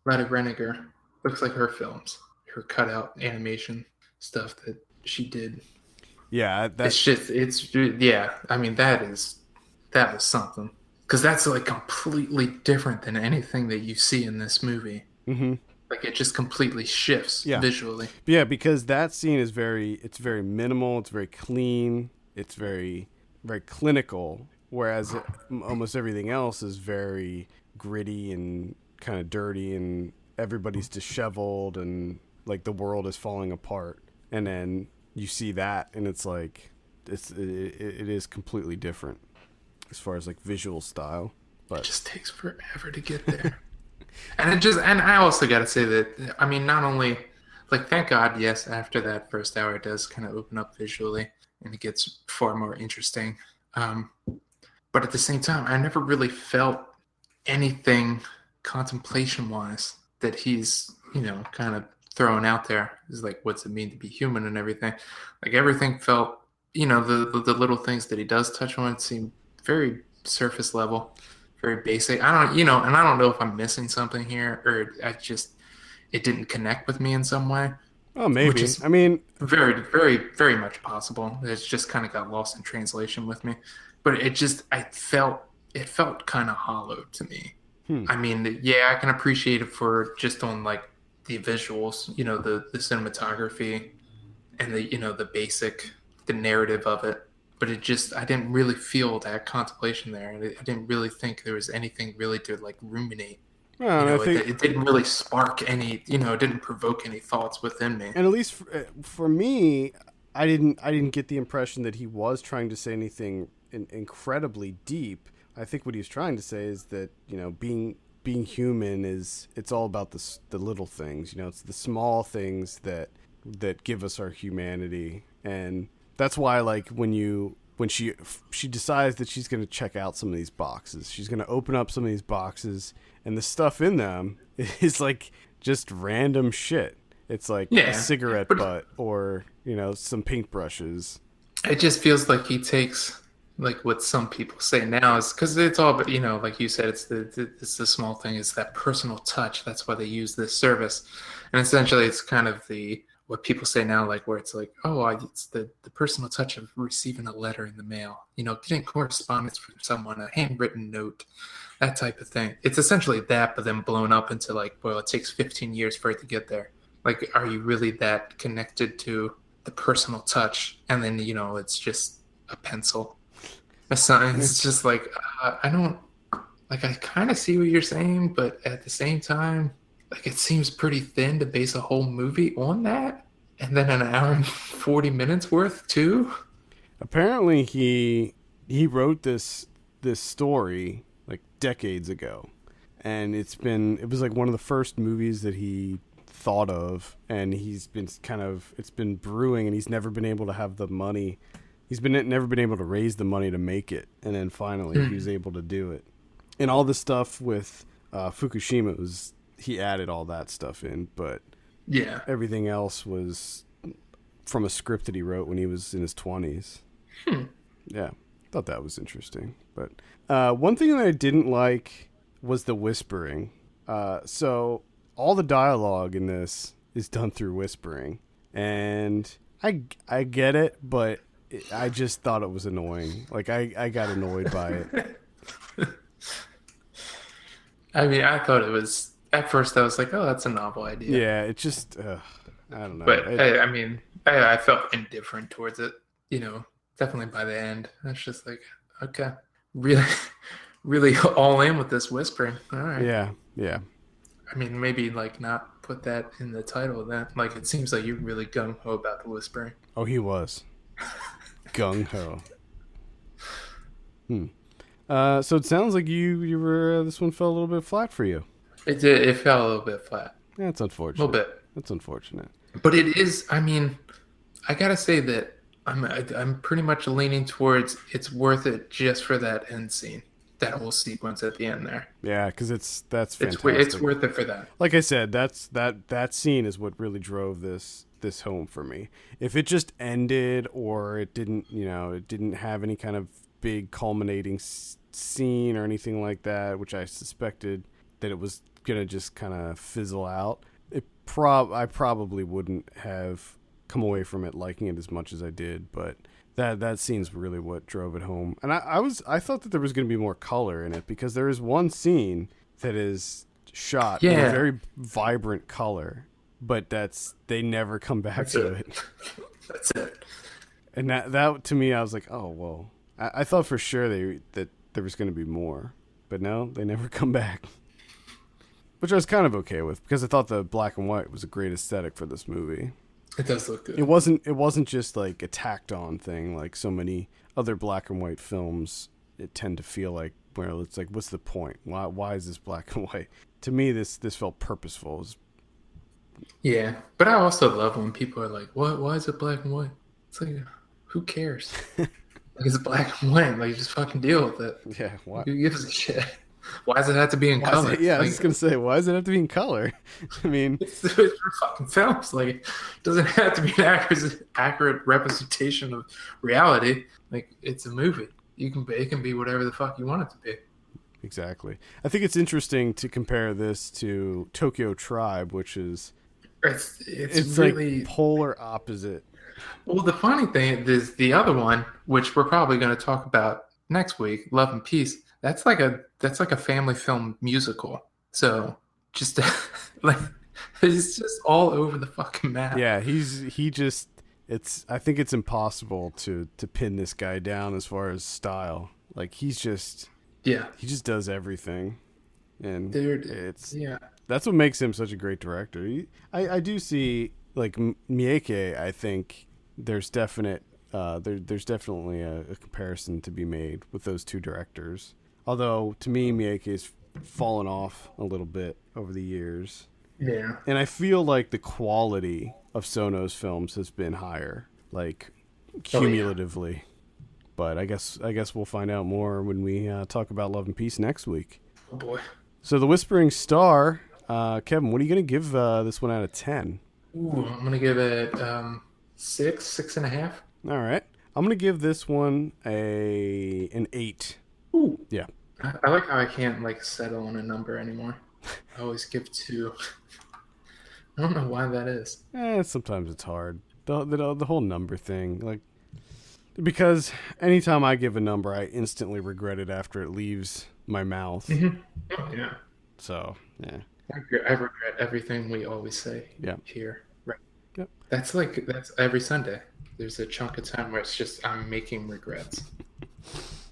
Lada Reniger. Looks like her films, her cutout animation stuff that she did.
Yeah,
I mean that was something, because that's like completely different than anything that you see in this movie. Like it just completely shifts visually.
Yeah, because that scene is very minimal. It's very clean. It's very, very clinical. Whereas almost everything else is very gritty and kind of dirty, and everybody's disheveled, and like the world is falling apart. And then you see that, and it's like it is completely different as far as like visual style, but
it just takes forever to get there. and I also got to say that, I mean, not only like, thank God, yes, after that first hour it does kind of open up visually and it gets far more interesting, but at the same time I never really felt anything contemplation wise that he's kind of throwing out there. Is like, what's it mean to be human and everything. Like everything felt, the little things that he does touch on seem very surface level, very basic. I don't know if I'm missing something here, or it didn't connect with me in some way.
Oh, maybe.
Which is very, very, very much possible. It's just kind of got lost in translation with me. But it felt kind of hollow to me. I mean, yeah, I can appreciate it for just on like the visuals, the cinematography and the narrative of it. But I didn't really feel that contemplation there. And I didn't really think there was anything really to like ruminate. Well, it didn't really spark any, it didn't provoke any thoughts within me.
And at least for me, I didn't get the impression that he was trying to say anything incredibly deep. I think what he's trying to say is that, being human it's all about the little things. It's the small things that give us our humanity. And that's why, like, when she decides that she's going to check out some of these boxes, she's going to open up some of these boxes, and the stuff in them is like just random shit. It's like a cigarette butt or, some paintbrushes.
It just feels like he takes, like what some people say now is, because it's all, but like you said, it's the small thing, it's that personal touch. That's why they use this service. And essentially it's kind of what people say now, like where it's like, it's the personal touch of receiving a letter in the mail, getting correspondence from someone, a handwritten note, that type of thing. It's essentially that, but then blown up into like, well, it takes 15 years for it to get there. Like, are you really that connected to the personal touch? And then, it's just a pencil. It's just like, I don't, like, I kind of see what you're saying, but at the same time, like, it seems pretty thin to base a whole movie on that, and then an hour and 40 minutes worth too.
Apparently, he wrote this story like decades ago. And it was like one of the first movies that he thought of, and it's been brewing, and he's never been able to have the money. Never been able to raise the money to make it. And then finally he was able to do it. And all the stuff with Fukushima he added all that stuff in, but
yeah,
everything else was from a script that he wrote when he was in his 20s. Yeah, thought that was interesting. But one thing that I didn't like was the whispering. So all the dialogue in this is done through whispering, and I get it, but I just thought it was annoying. Like I got annoyed by it.
I mean, I thought it was, at first I was like, oh, that's a novel idea.
Yeah, it just, I don't know.
But I mean, I felt indifferent towards it, definitely by the end. It's just like, okay, really all in with this whispering. All right.
Yeah.
I mean, maybe like not put that in the title then. Like, it seems like you're really gung-ho about the whispering.
Oh, he was. Gung-ho. So it sounds like you were this one fell a little bit flat for you.
It did. It fell a little bit flat.
Yeah, that's unfortunate.
A little bit.
That's unfortunate.
But it is. I mean, I gotta say that I'm pretty much leaning towards it's worth it just for that end scene, that whole sequence at the end there.
Yeah, because that's fantastic.
It's worth it for that.
Like I said, that scene is what really drove this home for me. If it just ended, or it didn't have any kind of big culminating scene or anything like that, which I suspected that it was gonna just kind of fizzle out, I probably wouldn't have come away from it liking it as much as I did. But that scene's really what drove it home. And I thought that there was gonna be more color in it, because there is one scene that is shot in a very vibrant color, but they never come back to it.
That's it.
And that to me, I was like, oh well. I thought for sure that there was going to be more, but no, they never come back. Which I was kind of okay with, because I thought the black and white was a great aesthetic for this movie.
It does look good.
It wasn't just like a tacked on thing like so many other black and white films tend to feel like, where it's like, what's the point? Why is this black and white? To me, this felt purposeful.
Yeah, but I also love when people are like, "What? Why is it black and white?" It's like, who cares? Like, it's black and white. Like, just fucking deal with it.
Yeah. Why?
Who gives a shit? Why does it have to be in color?
I was just gonna say, why does it have to be in color? I mean,
it's for fucking films. Like, it doesn't have to be an accurate representation of reality. Like, it's a movie. It can be whatever the fuck you want it to be.
Exactly. I think it's interesting to compare this to Tokyo Tribe, which is it's really like polar opposite.
Well, the funny thing is the other one, which we're probably going to talk about next week, Love and Peace. That's like a family film musical. So just like, it's just all over the fucking map.
Yeah, I think it's impossible to pin this guy down as far as style. Like, he just does everything, and that's what makes him such a great director. I do see, like, Miike. I think there's definitely a comparison to be made with those two directors. Although to me, Miike's fallen off a little bit over the years.
Yeah,
and I feel like the quality of Sono's films has been higher, like cumulatively. Oh, yeah. But I guess we'll find out more when we talk about Love and Peace next week.
Oh boy!
So The Whispering Star, Kevin, what are you going to give this one out of 10?
Ooh, I'm going to give it 6.5.
All right, I'm going to give this one an 8.
Ooh,
yeah.
I like how I can't like settle on a number anymore. I always give 2. I don't know why that is.
Sometimes it's hard. The whole number thing, like. Because anytime I give a number, I instantly regret it after it leaves my mouth.
Mm-hmm. Oh, yeah.
So, yeah.
I regret everything we always say here. Right.
Yep.
That's every Sunday. There's a chunk of time where it's just I'm making regrets.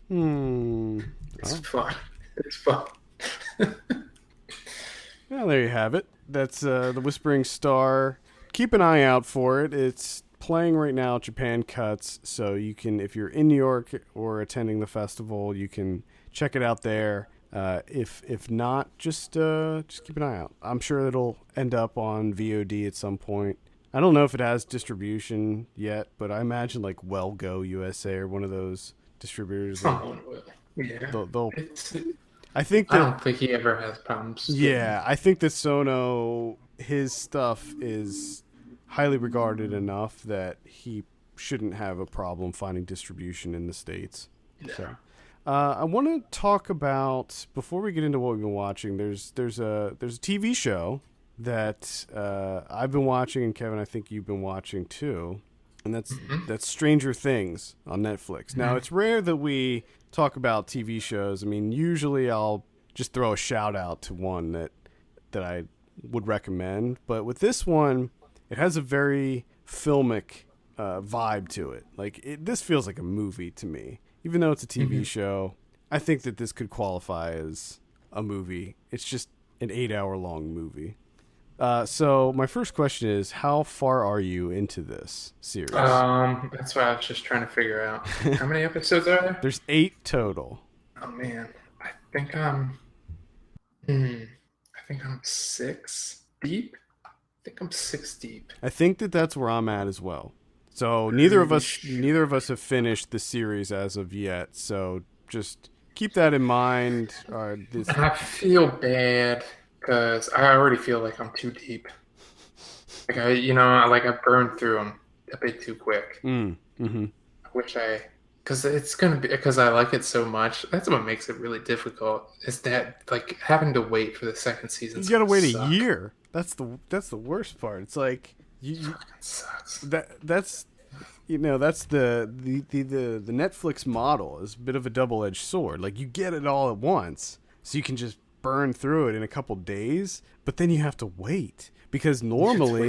It's fun. It's fun.
Well, there you have it. That's The Whispering Star. Keep an eye out for it. It's playing right now at Japan Cuts, so you can, if you're in New York or attending the festival, you can check it out there. If not, just keep an eye out. I'm sure it'll end up on VOD at some point. I don't know if it has distribution yet, but I imagine like WellGo USA or one of those distributors.
Someone will. Yeah.
I think
I don't think he ever has problems.
Yeah, I think that Sono, his stuff is highly regarded enough that he shouldn't have a problem finding distribution in the States.
Yeah.
So, I want to talk about, before we get into what we've been watching, there's a TV show that I've been watching, and Kevin, I think you've been watching too, and that's Stranger Things on Netflix. Mm-hmm. Now, it's rare that we talk about TV shows. I mean, usually I'll just throw a shout out to one that I would recommend, but with this one, it has a very filmic vibe to it. Like, this feels like a movie to me. Even though it's a TV show, I think that this could qualify as a movie. It's just an 8-hour-long movie. So my first question is, how far are you into this series?
That's what I was just trying to figure out. How many episodes are there?
There's 8 total.
Oh man, I think I'm 6 deep. I think I'm 6 deep.
I think that's where I'm at as well. So neither of us have finished the series as of yet. So just keep that in mind.
I feel bad because I already feel like I'm too deep. Like I burned through them a bit too quick.
Mm-hmm.
Because I like it so much. That's what makes it really difficult. Is that like having to wait for the second season?
You gotta wait a year. That's the worst part. It's like
fucking sucks.
That's the Netflix model is a bit of a double-edged sword. Like, you get it all at once, so you can just burn through it in a couple days, but then you have to wait because normally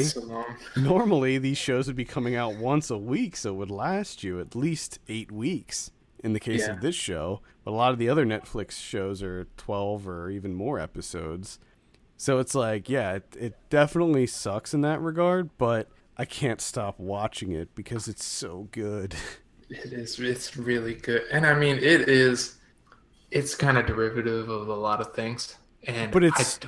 these shows would be coming out once a week, so it would last you at least 8 weeks in the case of this show. But a lot of the other Netflix shows are 12 or even more episodes. So it's like, yeah, it definitely sucks in that regard, but I can't stop watching it because it's so good.
It is. It's really good. And I mean, it's kind of derivative of a lot of things. And it's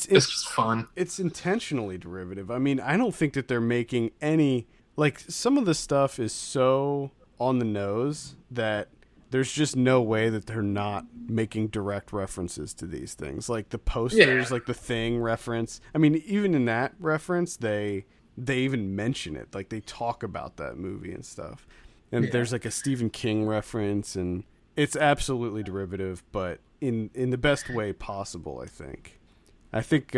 just fun.
It's intentionally derivative. I mean, I don't think that they're making any, like, some of the stuff is so on the nose that there's just no way that they're not making direct references to these things. Like the posters, like the Thing reference. I mean, even in that reference, they even mention it. Like, they talk about that movie and stuff. And there's like a Stephen King reference, and it's absolutely derivative, but in the best way possible, I think. I think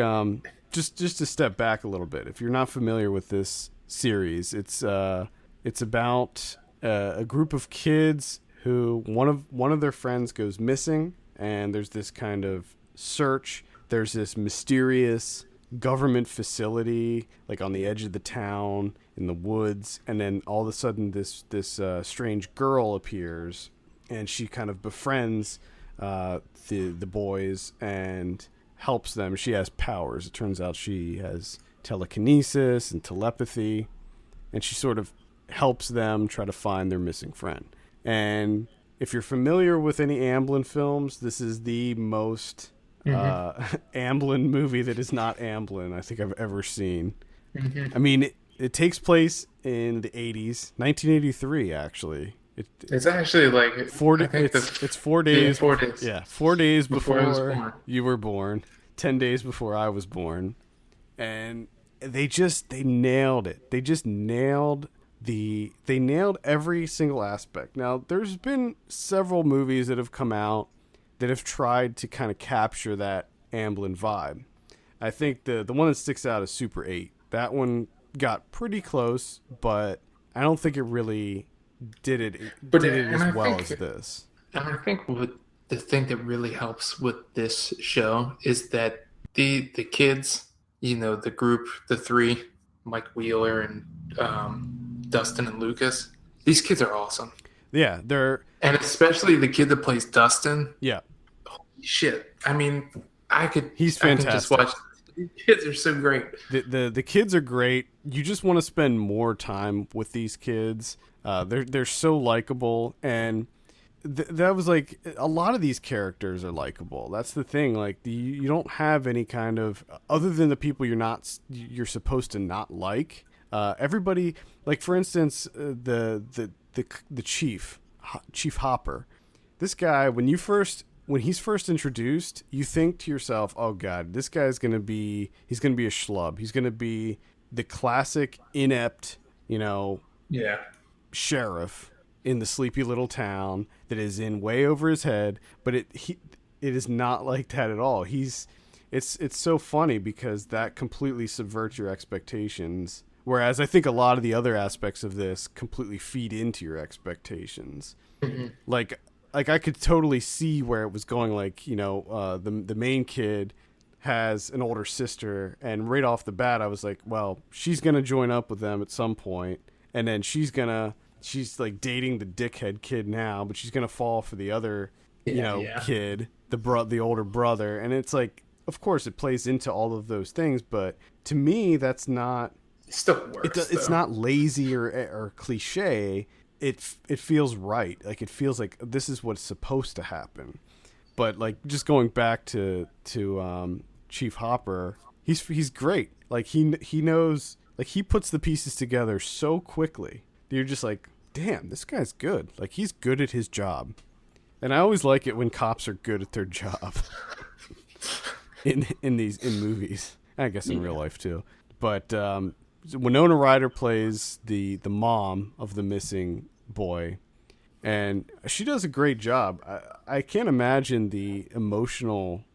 just to step back a little bit, if you're not familiar with this series, it's about a group of kids who one of their friends goes missing, and there's this kind of search. There's this mysterious government facility like on the edge of the town in the woods, and then all of a sudden this strange girl appears, and she kind of befriends the boys and helps them. She has powers. It turns out she has telekinesis and telepathy, and she sort of helps them try to find their missing friend. And if you're familiar with any Amblin films, this is the most Amblin movie that is not Amblin I think I've ever seen. I mean, it takes place in the 80s, 1983 actually.
It's actually like
it's 4 days. 4 days. Yeah, 4 days before you were born, 10 days before I was born, and they nailed it. They nailed every single aspect. Now, there's been several movies that have come out that have tried to kind of capture that Amblin vibe. I think the one that sticks out is Super 8. That one got pretty close, but I don't think it really did it as well as this.
And I think the thing that really helps with this show is that the kids, the group, the three, Mike Wheeler and Dustin and Lucas, these kids are awesome.
Yeah,
and especially the kid that plays Dustin.
Yeah.
Holy shit. I mean,
he's fantastic.
I could just watch. The kids are so great.
The kids are great. You just want to spend more time with these kids. They're so likable, and that was like a lot of these characters are likable. That's the thing. Like you don't have any kind of, other than the people you're supposed to not like. Everybody, like for instance, the chief Hopper. This guy, when he's first introduced, you think to yourself, "Oh God, this guy's he's gonna be a schlub. He's gonna be the classic inept, sheriff in the sleepy little town that is in way over his head." But it is not like that at all. It's so funny because that completely subverts your expectations. Whereas I think a lot of the other aspects of this completely feed into your expectations. Mm-hmm. Like I could totally see where it was going. Like, the main kid has an older sister, and right off the bat, I was like, well, she's going to join up with them at some point. And then she's like dating the dickhead kid now, but she's going to fall for the other, kid, the older brother. And it's like, of course it plays into all of those things, but to me, that's not,
it still works.
It's not lazy or cliche. It feels right. Like it feels like this is what's supposed to happen. But like just going back to Chief Hopper, he's great. Like he knows, like he puts the pieces together so quickly. You're just like, damn, this guy's good. Like he's good at his job. And I always like it when cops are good at their job in movies. I guess in real life too. But Winona Ryder plays the mom of the missing boy, and she does a great job. I can't imagine the emotional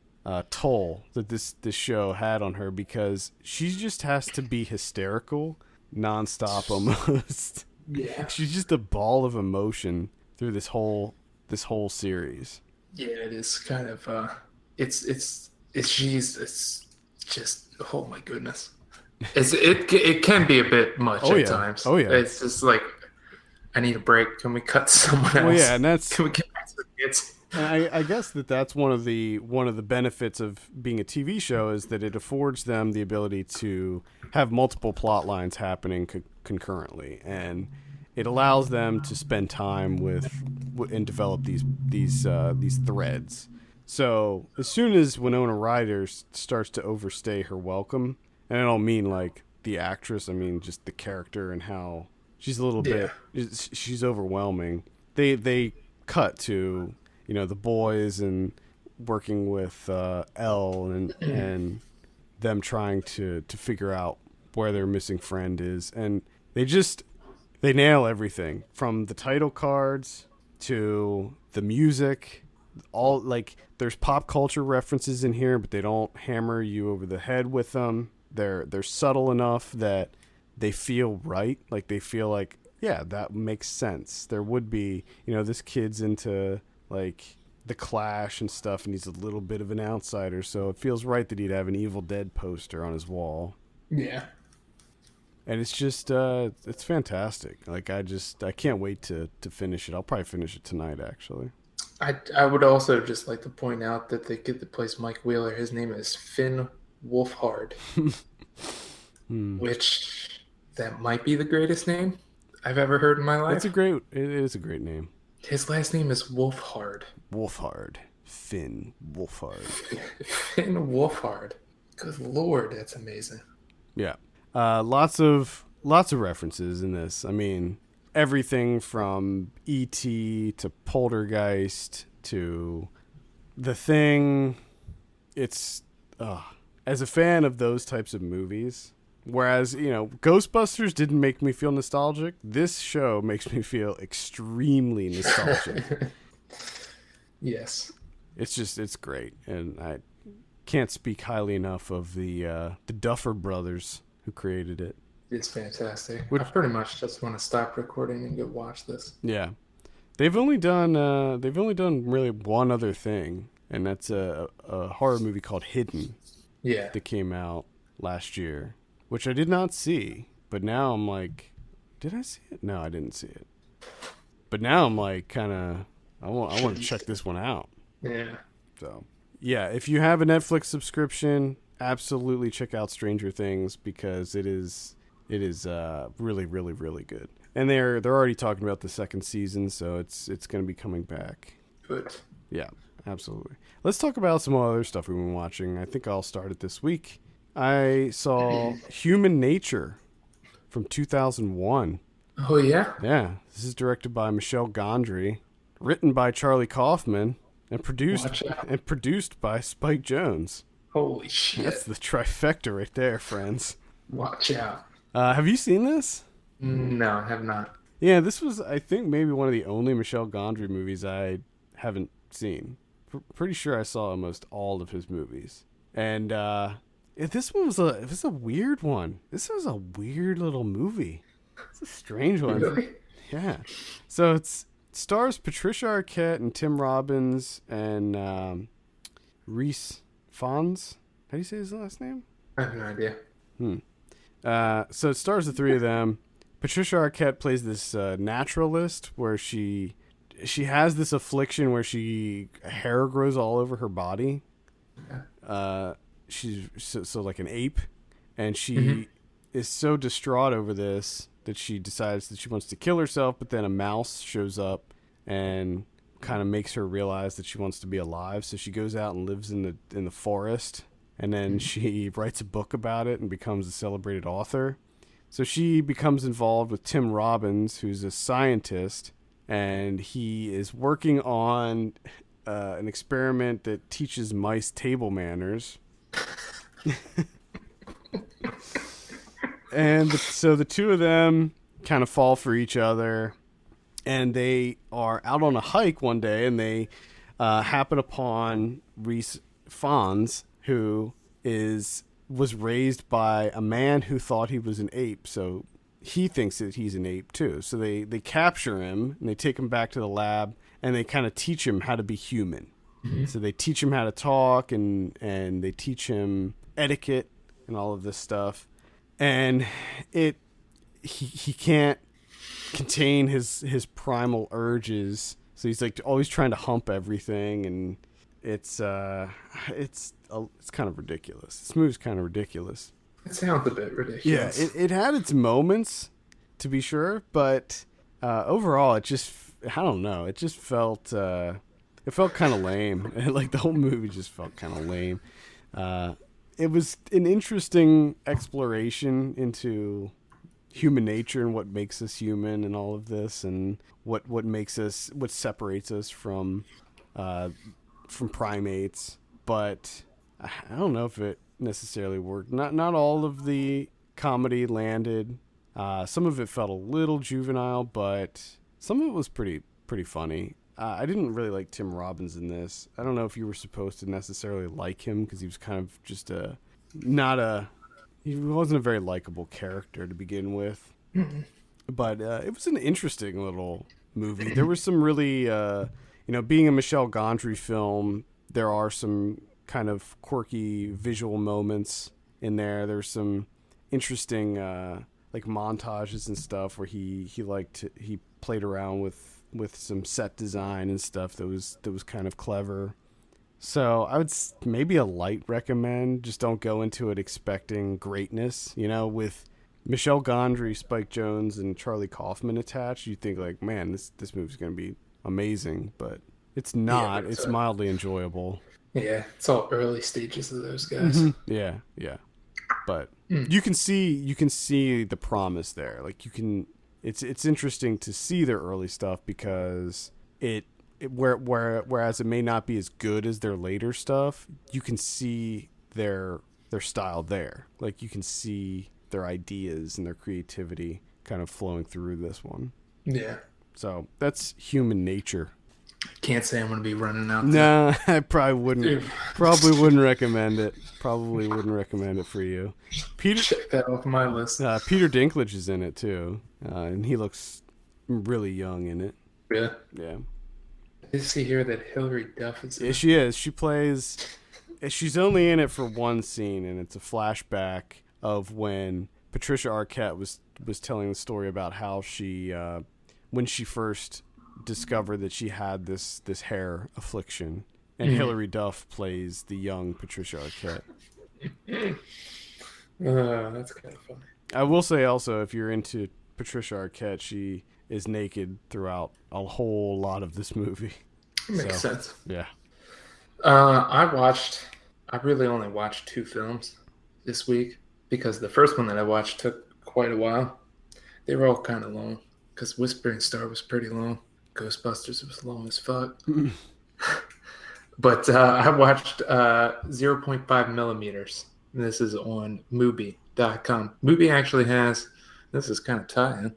toll that this show had on her, because she just has to be hysterical nonstop almost.
Yeah,
she's just a ball of emotion through this whole series.
Yeah, it is kind of it's just, oh my goodness. It can be a bit much at times.
Oh yeah.
It's just like, I need a break. Can we cut to someone else?
Well, yeah, and that's.
Can we get back to the kids?
And I guess that's one of the benefits of being a TV show, is that it affords them the ability to have multiple plot lines happening concurrently, and it allows them to spend time with and develop these threads. So as soon as Winona Ryder starts to overstay her welcome, and I don't mean like the actress, I mean just the character and how she's a little bit, she's overwhelming. They cut to, the boys and working with Elle and them trying to figure out where their missing friend is. And they nail everything from the title cards to the music. All, like, there's pop culture references in here, but they don't hammer you over the head with them. They're subtle enough that they feel right. Like they feel like, yeah, that makes sense. There would be, this kid's into like the Clash and stuff, and he's a little bit of an outsider, so it feels right that he'd have an Evil Dead poster on his wall.
Yeah.
And it's just, it's fantastic. Like I can't wait to finish it. I'll probably finish it tonight, actually.
I would also just like to point out that the kid that plays Mike Wheeler, his name is Finn Wolfhard, which that might be the greatest name I've ever heard in my life.
It is a great name.
His last name is Wolfhard.
Wolfhard. Finn Wolfhard.
Finn Wolfhard. Good Lord, that's amazing.
Yeah. Lots of references in this. I mean, everything from E.T. to Poltergeist to The Thing. It's as a fan of those types of movies, whereas, Ghostbusters didn't make me feel nostalgic, this show makes me feel extremely nostalgic.
Yes.
It's great. And I can't speak highly enough of the Duffer Brothers who created it.
It's fantastic. I pretty much just want to stop recording and go watch this.
Yeah. They've only done really one other thing, and that's a horror movie called Hidden.
Yeah.
That came out last year, which I did not see, but now I'm like, did I see it? No, I didn't see it. But now I'm like, kind of, I want to check this one out.
Yeah.
So, yeah, if you have a Netflix subscription, absolutely check out Stranger Things, because it is It is really, really, really good. And they're already talking about the second season, so it's going to be coming back.
Good.
Yeah, absolutely. Let's talk about some other stuff we've been watching. I think I'll start it this week. I saw Human Nature from 2001.
Oh, yeah?
Yeah, this is directed by Michel Gondry, written by Charlie Kaufman, and produced by Spike Jonze.
Holy shit.
That's the trifecta right there, friends.
Watch out.
Have you seen this?
No, I have not.
Yeah, this was, I think, maybe one of the only Michel Gondry movies I haven't seen. Pretty sure I saw almost all of his movies. And this one was a weird one. This was a weird little movie. It's a strange one.
Really?
Yeah. So it stars Patricia Arquette and Tim Robbins and Rhys Fonz. How do you say his last name?
I have no idea.
So it stars the three of them. Patricia Arquette plays this naturalist where she has this affliction where hair grows all over her body. She's so like an ape, and she is so distraught over this that she decides that she wants to kill herself, but then a mouse shows up and kind of makes her realize that she wants to be alive. So she goes out and lives in the forest, and then she writes a book about it and becomes a celebrated author. So she becomes involved with Tim Robbins, who's a scientist, and he is working on an experiment that teaches mice table manners. And so the two of them kind of fall for each other, and they are out on a hike one day, and they happen upon Rhys Fonz, who was raised by a man who thought he was an ape, so he thinks that he's an ape too. So they capture him, and they take him back to the lab, and they kind of teach him how to be human. So they teach him how to talk, and they teach him etiquette and all of this stuff. And he can't contain his primal urges, so he's like always trying to hump everything, and it's kind of ridiculous. This movie's kind of ridiculous.
It sounds a bit ridiculous.
Yeah, it had its moments, to be sure, but overall, I don't know. It just felt kind of lame. Like the whole movie just felt kind of lame. It was an interesting exploration into human nature and what makes us human and all of this, and what separates us from primates. But I don't know if it necessarily worked. Not all of the comedy landed. Some of it felt a little juvenile, but some of it was pretty funny. I didn't really like Tim Robbins in this. I don't know if you were supposed to necessarily like him, because he was kind of just he wasn't a very likable character to begin with. But it was an interesting little movie. There was some really, being a Michel Gondry film, there are some kind of quirky visual moments in there. There's some interesting like montages and stuff where he played around with some set design and stuff that was kind of clever. So I would maybe a light recommend. Just don't go into it expecting greatness. With Michel Gondry, Spike Jonze, and Charlie Kaufman attached, you think like, man, this movie's gonna be amazing, but it's not. Yeah, it's mildly enjoyable.
Yeah, it's all early stages of those guys.
Yeah. But you can see the promise there. Like it's interesting to see their early stuff, because whereas it may not be as good as their later stuff, you can see their style there. Like you can see their ideas and their creativity kind of flowing through this one.
Yeah.
So that's Human Nature.
Can't say I'm going to be running out.
No, I probably wouldn't. Probably wouldn't recommend it. Probably wouldn't recommend it for you.
Check that off my list.
Peter Dinklage is in it too, and he looks really young in it.
Yeah.
Yeah.
Did you see here that Hilary Duff is in it?
Yeah, she is. She's only in it for one scene, and it's a flashback of when Patricia Arquette was telling the story about how she, when she first discovered that she had this hair affliction, and Hilary Duff plays the young Patricia Arquette.
That's kind of funny.
I will say also, if you're into Patricia Arquette, she is naked throughout a whole lot of this movie.
Makes sense.
Yeah.
I really only watched 2 films this week because the first one that I watched took quite a while. They were all kind of long because Whispering Star was pretty long. Ghostbusters was long as fuck. But I watched 0.5 millimeters. This is on Mubi.com. Mubi actually has, this is kind of tie-in.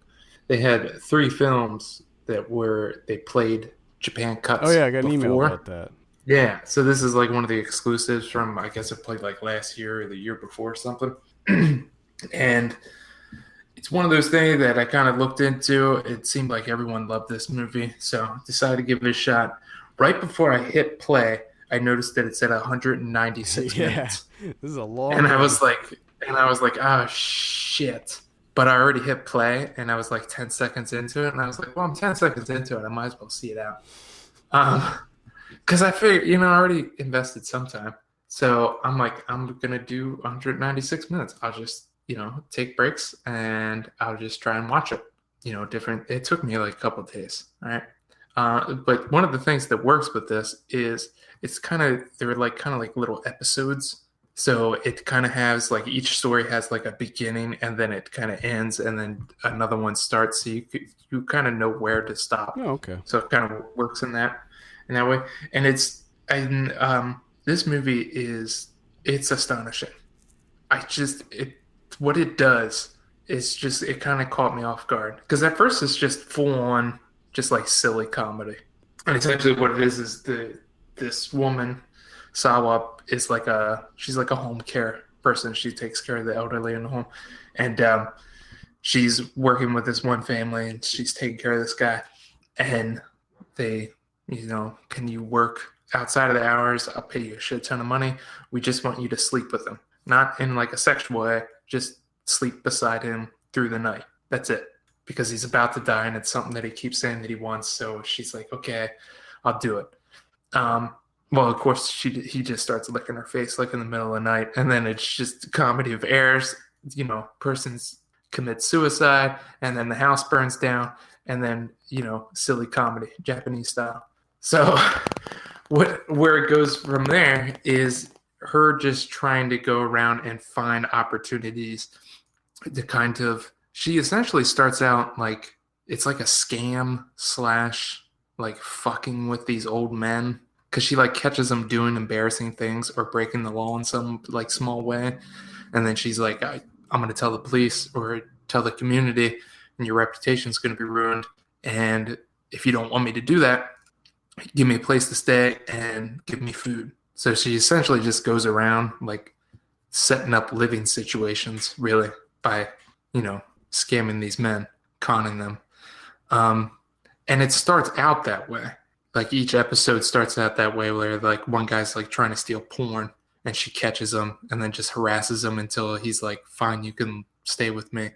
They had 3 films they played Japan cuts.
Oh yeah, I got an email
before.
about that.
Yeah, so this is like one of the exclusives from, I guess it played like last year or the year before or something. And it's one of those things that I kind of looked into. It seemed like everyone loved this movie, so I decided to give it a shot. Right before I hit play, I noticed that it said 196 minutes.
This is a long
and I was like, oh shit. But I already hit play, and I was like 10 seconds into it, and I was like, well, I'm 10 seconds into it. I might as well see it out. Because I figured, I already invested some time. So I'm like, I'm going to do 196 minutes. I'll just, take breaks, and I'll just try and watch it. It took me like a couple of days. All right. But one of the things that works with this is they're like little episodes. So it kind of has like each story has like a beginning, and then it kind of ends, and then another one starts. So you kind of know where to stop.
Oh, okay.
So it kind of works in that way. And this movie it's astonishing. What it does is just, it kind of caught me off guard, because at first it's just full on, just like silly comedy. And essentially what it is this woman, Sawa, is she's like a home care person. She takes care of the elderly in the home. And she's working with this one family, and she's taking care of this guy. And they, can you work outside of the hours? I'll pay you a shit ton of money. We just want you to sleep with him. Not in like a sexual way, just sleep beside him through the night. That's it. Because he's about to die, and it's something that he keeps saying that he wants. So she's like, okay, I'll do it. Well, of course, he just starts licking her face like in the middle of the night. And then it's just a comedy of errors. Persons commit suicide, and then the house burns down, and then, silly comedy, Japanese style. So where it goes from there is her just trying to go around and find opportunities to she essentially starts out like, it's like a scam / like fucking with these old men, because she like catches them doing embarrassing things or breaking the law in some like small way. And then she's like, I'm going to tell the police or tell the community, and your reputation's going to be ruined. And if you don't want me to do that, give me a place to stay and give me food. So she essentially just goes around like setting up living situations, really, by, scamming these men, conning them. And it starts out that way. Like each episode starts out that way, where like one guy's like trying to steal porn, and she catches him and then just harasses him until he's like, fine, you can stay with me.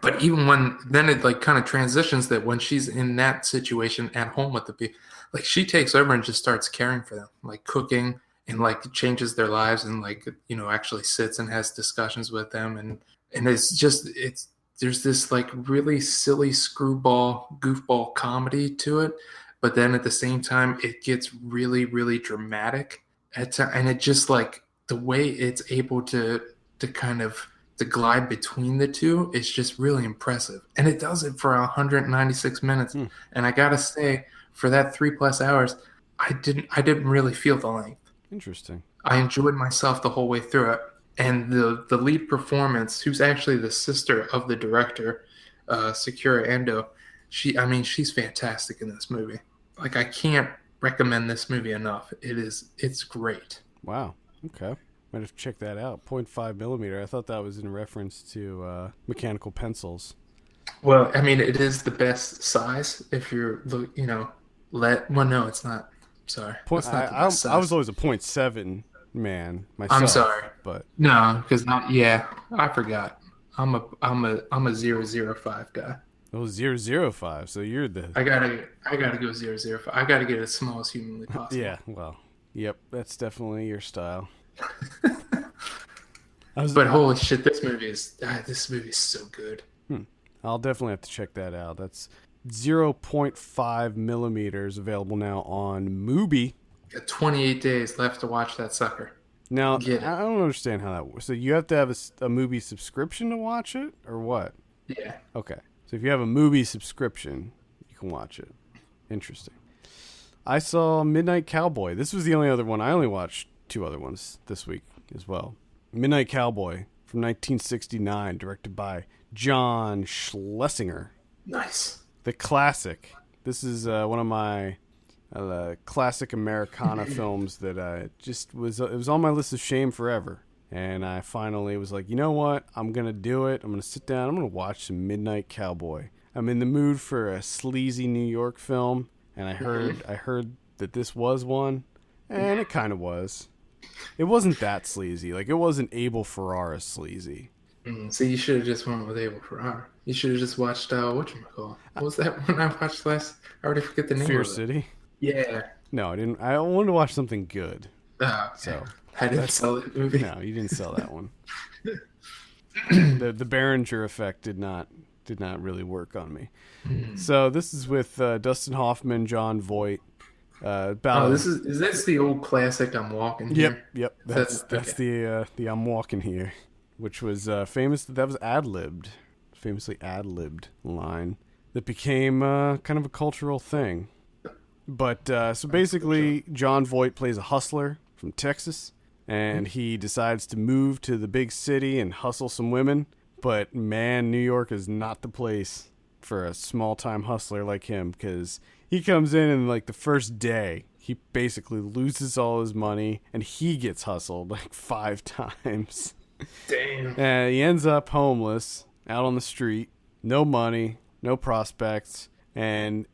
But even then it like kind of transitions that when she's in that situation at home with the people, like she takes over and just starts caring for them, like cooking, and like changes their lives, and like, actually sits and has discussions with them. And there's this like really silly goofball comedy to it. But then at the same time, it gets really, really dramatic. And it just like the way it's able to glide between the two is just really impressive. And it does it for 196 minutes. And I gotta say, for that 3+ hours, I didn't really feel the length.
Interesting.
I enjoyed myself the whole way through it. And the lead performance, who's actually the sister of the director, Sakura Endo, she's fantastic in this movie. Like, I can't recommend this movie enough. It's great.
Wow. Okay. Might have to check that out. 0.5 millimeter. I thought that was in reference to mechanical pencils.
Well, it is the best size if you're, well, no, it's not. Sorry.
I was always a 0.7 man myself.
I'm sorry.
But
no, because I forgot. I'm a 005 guy.
Oh, 005. So you're the.
I gotta go 005. I gotta get it as small as humanly possible.
Yeah. Well. Yep. That's definitely your style.
But holy shit, this movie is so good.
I'll definitely have to check that out. That's 0.5 millimeters, available now on Mubi.
Got 28 days left to watch that sucker.
Now, I don't understand how that works. So you have to have a Mubi subscription to watch it, or what?
Yeah.
Okay. So if you have a Mubi subscription, you can watch it. Interesting. I saw Midnight Cowboy. This was the only other one. I only watched 2 other ones this week as well. Midnight Cowboy from 1969, directed by John Schlesinger.
Nice.
The classic. This is one of my classic Americana films that it was on my list of shame forever. And I finally was like, you know what? I'm going to do it. I'm going to sit down. I'm going to watch some Midnight Cowboy. I'm in the mood for a sleazy New York film. And I heard that this was one. And it kind of was. It wasn't that sleazy. Like, it wasn't Abel Ferrara sleazy.
So you should have just went with Abel Ferrara. You should have just watched, whatchamacallit? What was that one I watched last? I already forget the name
Fear
of it.
City?
Yeah.
No, I didn't. I wanted to watch something good.
Oh,
so
I didn't sell that movie.
No, you didn't sell that one. the Behringer effect did not really work on me. So this is with Dustin Hoffman, Jon Voight.
Is this the old classic I'm Walking Here?
Yep. That's the I'm Walking Here, which was famous. That was famously ad-libbed line that became kind of a cultural thing. But so basically, Jon Voight plays a hustler from Texas, and he decides to move to the big city and hustle some women. But man, New York is not the place for a small-time hustler like him, because he comes in and like the first day, he basically loses all his money, and he gets hustled like 5 times.
Damn.
And he ends up homeless, out on the street, no money, no prospects, and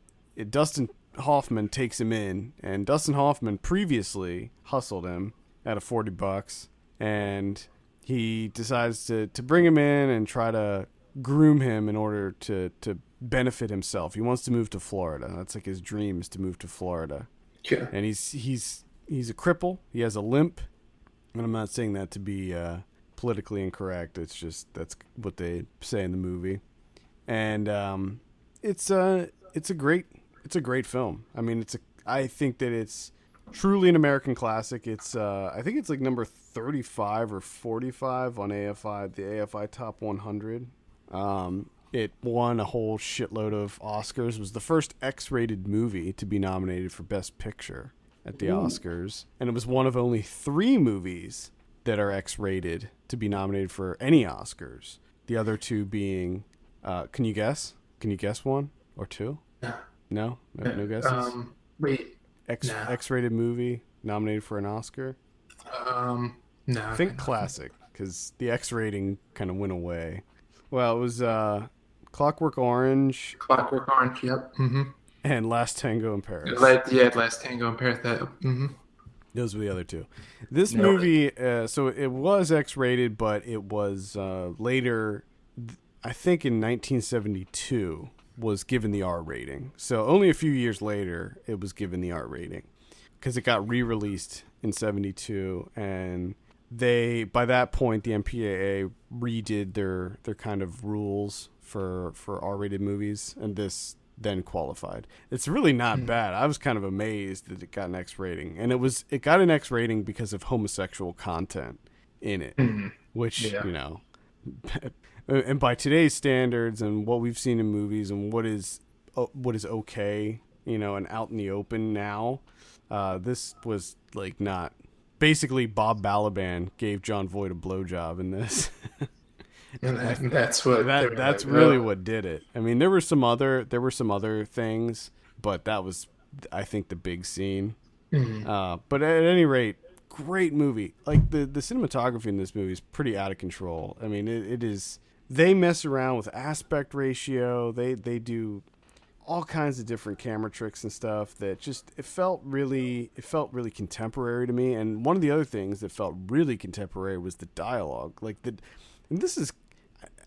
Dustin Hoffman takes him in, and Dustin Hoffman previously hustled him at a $40, and he decides to bring him in and try to groom him in order to benefit himself. He wants to move to Florida. That's like his dream, is to move to Florida.
Yeah.
And he's a cripple. He has a limp, and I'm not saying that to be politically incorrect. It's just that's what they say in the movie, and it's a great film. I mean, I think that it's truly an American classic. It's I think it's like number 35 or 45 on AFI, the AFI Top 100. It won a whole shitload of Oscars. It was the first X-rated movie to be nominated for Best Picture at the Oscars, and it was one of only 3 movies that are X-rated to be nominated for any Oscars. The other 2 being, can you guess? Can you guess 1 or 2? No guesses.
Wait.
X-rated movie nominated for an Oscar.
No.
I think classic, because the X rating kind of went away. Well, it was Clockwork Orange.
Clockwork Orange. Yep. Mm-hmm.
And Last Tango in Paris.
Last Tango in Paris. Mm-hmm.
Those were the other 2. This movie, so it was X-rated, but it was later, I think in 1972, was given the R rating. So only a few years later, it was given the R rating, because it got re-released in 72, and by that point, the MPAA redid their kind of rules for R-rated movies, and this then qualified. It's really not bad. I was kind of amazed that it got an X rating, and it got an X rating because of homosexual content in it, which you know, and by today's standards and what we've seen in movies and what is okay, you know, and out in the open now, this was like not. Basically, Bob Balaban gave Jon Voight a blowjob in this.
And that's
really what did it. I mean, there were some other things, but that was, I think, the big scene. But at any rate, great movie. Like the cinematography in this movie is pretty out of control. I mean, it is. They mess around with aspect ratio. They do all kinds of different camera tricks and stuff that just it felt really contemporary to me. And one of the other things that felt really contemporary was the dialogue. And this is,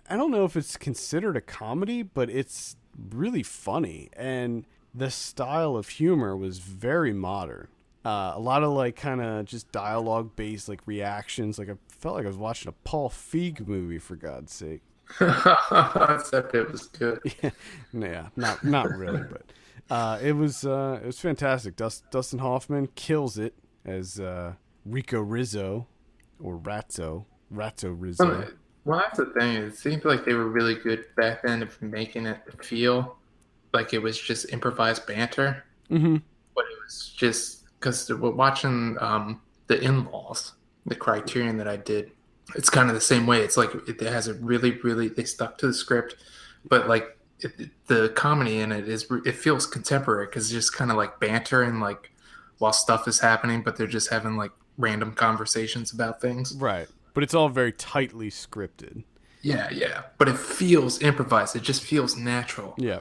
I don't know if it's considered a comedy, but it's really funny, and the style of humor was very modern. A lot of like kind of just dialogue based like reactions. Like I felt like I was watching a Paul Feig movie, for God's sake.
That bit was good.
Yeah, not really, but it was fantastic. Dustin Hoffman kills it as Rico Rizzo or Ratzo Rizzo.
Well, that's the thing. It seemed like they were really good back then at making it feel like it was just improvised banter.
Mm-hmm.
But it was just because we're watching the In-Laws, the Criterion that I did. It's kind of the same way. It's like it has a really they stuck to the script, but like the comedy in it feels contemporary because it's just kind of like banter and like while stuff is happening, but they're just having like random conversations about things.
Right. But it's all very tightly scripted.
Yeah. But it feels improvised. It just feels natural.
Yeah.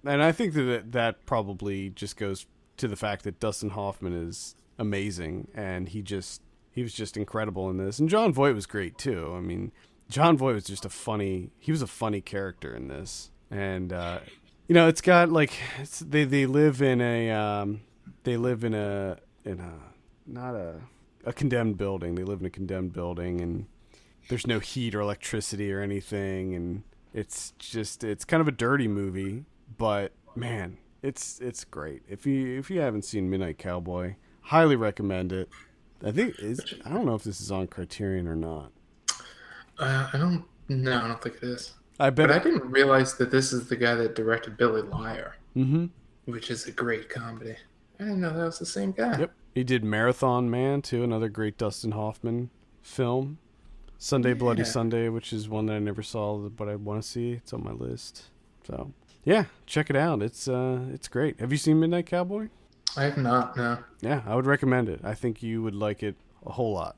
And I think that probably just goes to the fact that Dustin Hoffman is amazing, and he was just incredible in this. And Jon Voight was great too. I mean, Jon Voight was just a funny character in this. And it's got like they live in a not a condemned building. They live in a condemned building, and there's no heat or electricity or anything, and it's kind of a dirty movie, but man, it's great. If you haven't seen Midnight Cowboy, highly recommend it. I don't know if this is on Criterion or not.
I don't think it is.
But
I didn't realize that this is the guy that directed Billy Liar,
mm-hmm.
which is a great comedy. I didn't know that was the same guy.
Yep. He did Marathon Man, too, another great Dustin Hoffman film. Sunday Bloody Sunday, which is one that I never saw, but I want to see. It's on my list. So, yeah, check it out. It's great. Have you seen Midnight Cowboy?
I have not, no.
Yeah, I would recommend it. I think you would like it a whole lot.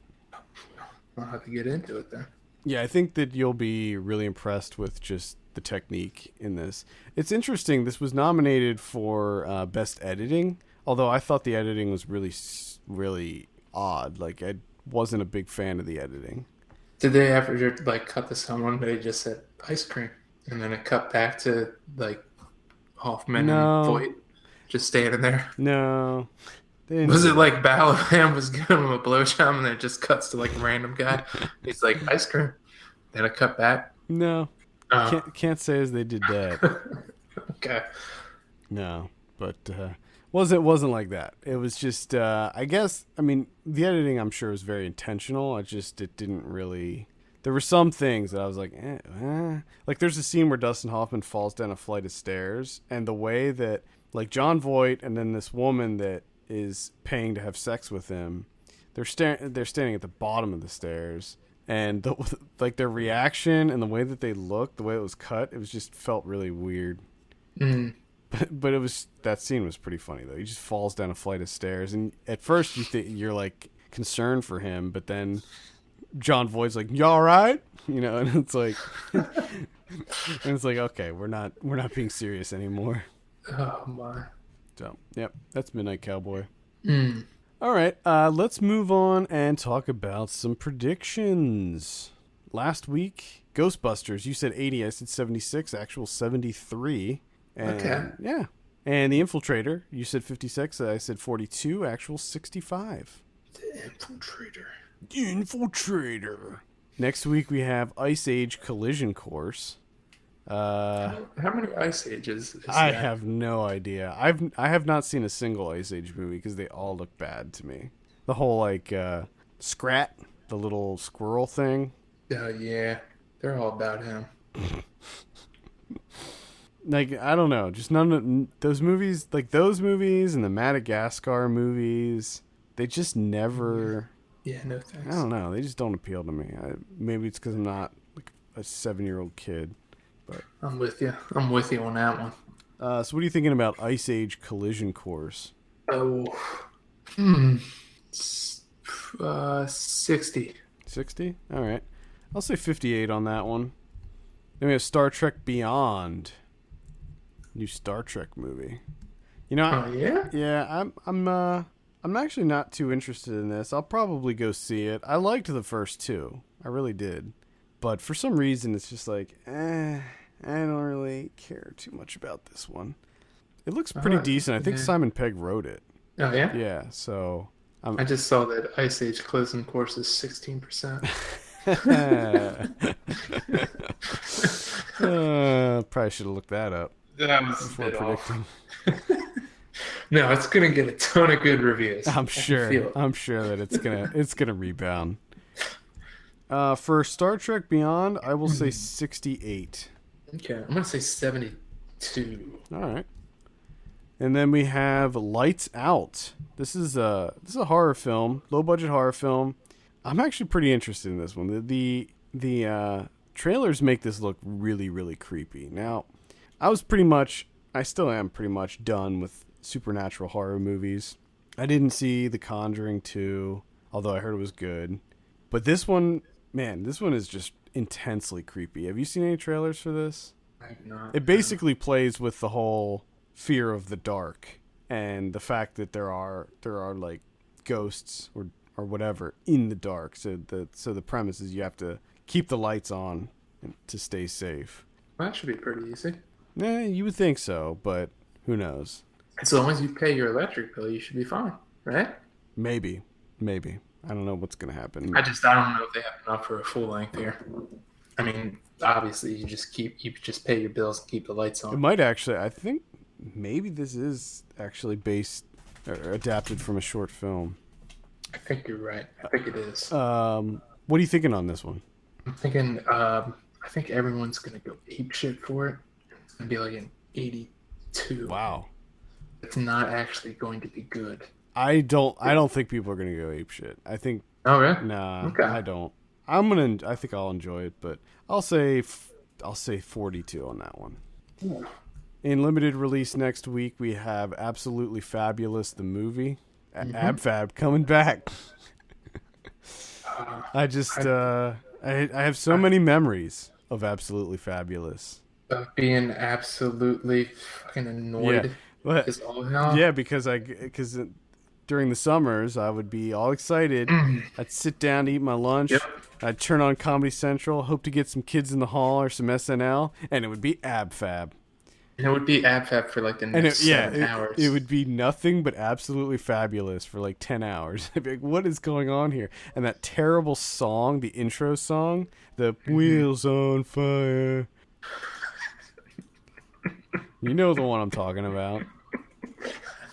I'll have to get into it then.
Yeah, I think that you'll be really impressed with just the technique in this. It's interesting. This was nominated for Best Editing, although I thought the editing was really, really odd. Like, I wasn't a big fan of the editing.
Did they ever, like, cut to someone, but they just said ice cream? And then it cut back to, like, Hoffman and Voight just standing there?
No.
Was it like Balaam was giving him a blowjob and then it just cuts to like a random guy? He's like, ice cream. Then it cut back?
No. Can't say as they did that.
Okay.
No. But wasn't like that. It was just I guess, I mean, the editing I'm sure was very intentional. It didn't really, there were some things that I was like, like there's a scene where Dustin Hoffman falls down a flight of stairs, and the way that like Jon Voight and then this woman that is paying to have sex with him, they're standing at the bottom of the stairs, and their reaction and the way that they looked, the way it was cut, it was just felt really weird. But it was, that scene was pretty funny though. He just falls down a flight of stairs, and at first you're like concerned for him, but then Jon Voight's like, "You all right?" And it's like okay, we're not being serious anymore.
Oh my.
So, yep, that's Midnight Cowboy. All right, let's move on and talk about some predictions. Last week, Ghostbusters, you said 80, I said 76, actual 73. And,
okay.
Yeah. And The Infiltrator, you said 56, I said 42, actual 65. The Infiltrator. Next week, we have Ice Age Collision Course.
How many Ice Ages is
I
that?
have no idea. I have not seen a single Ice Age movie because they all look bad to me. The whole like Scrat, the little squirrel thing.
Oh yeah, they're all about him.
Like, I don't know, just none of those movies. Like those movies and the Madagascar movies, they just never.
Yeah, no thanks.
I don't know. They just don't appeal to me. Maybe it's because I'm not like a 7-year-old kid. But
I'm with you. I'm with you on that one.
So what are you thinking about Ice Age Collision Course?
Oh, 60.
60? All right. I'll say 58 on that one. Then we have Star Trek Beyond. New Star Trek movie.
Oh yeah?
Yeah, I'm actually not too interested in this. I'll probably go see it. I liked the first two. I really did. But for some reason, it's just like, I don't really care too much about this one. It looks pretty decent. I think Simon Pegg wrote it.
Oh yeah.
Yeah, so
I just saw that Ice Age Collision Course is 16%.
Probably should have looked that up
That was a
before
bit off.
predicting.
No, it's gonna get a ton of good reviews.
I'm
I can
sure.
feel it.
I'm sure that it's gonna rebound. For Star Trek Beyond, I will say 68.
Okay, I'm gonna say 72.
All right. And then we have Lights Out. This is a horror film, low budget horror film. I'm actually pretty interested in this one. The trailers make this look really really creepy. Now, I still am pretty much done with supernatural horror movies. I didn't see The Conjuring 2, although I heard it was good. But this one, man, this one is just intensely creepy. Have you seen any trailers for this?
I have not.
It basically plays with the whole fear of the dark and the fact that there are like ghosts or whatever in the dark. So the premise is you have to keep the lights on to stay safe.
Well, that should be pretty easy.
You would think so, but who knows?
As long as you pay your electric bill, you should be fine, right?
Maybe. I don't know what's gonna happen.
I don't know if they have enough for a full length here. I mean, obviously, you just pay your bills and keep the lights
It
on.
might actually. I think maybe this is actually based or adapted from a short film.
I think you're right. I think it is.
What are you thinking on this one?
I'm thinking. I think everyone's gonna go ape shit for it. It's gonna be like an 82.
Wow.
It's not actually going to be good.
I don't think people are gonna go ape shit. I think
Oh, really?
nah.
Okay.
I don't. I think I'll enjoy it, but I'll say 42 on that one.
Ooh.
In limited release next week, we have Absolutely Fabulous, the movie. AbFab coming back. I have so many memories of Absolutely Fabulous.
Of being absolutely fucking annoyed.
But
Is all hell.
yeah, because during the summers I would be all excited. I'd sit down to eat my lunch.
Yep.
I'd turn on Comedy Central, hope to get some Kids in the Hall or some SNL, and it would be AbFab.
And it would be AbFab for like the next 7 hours.
It would be nothing but Absolutely Fabulous for like 10 hours. I'd be like, what is going on here? And that terrible song, the intro song, the Wheels on Fire. You know the one I'm talking about.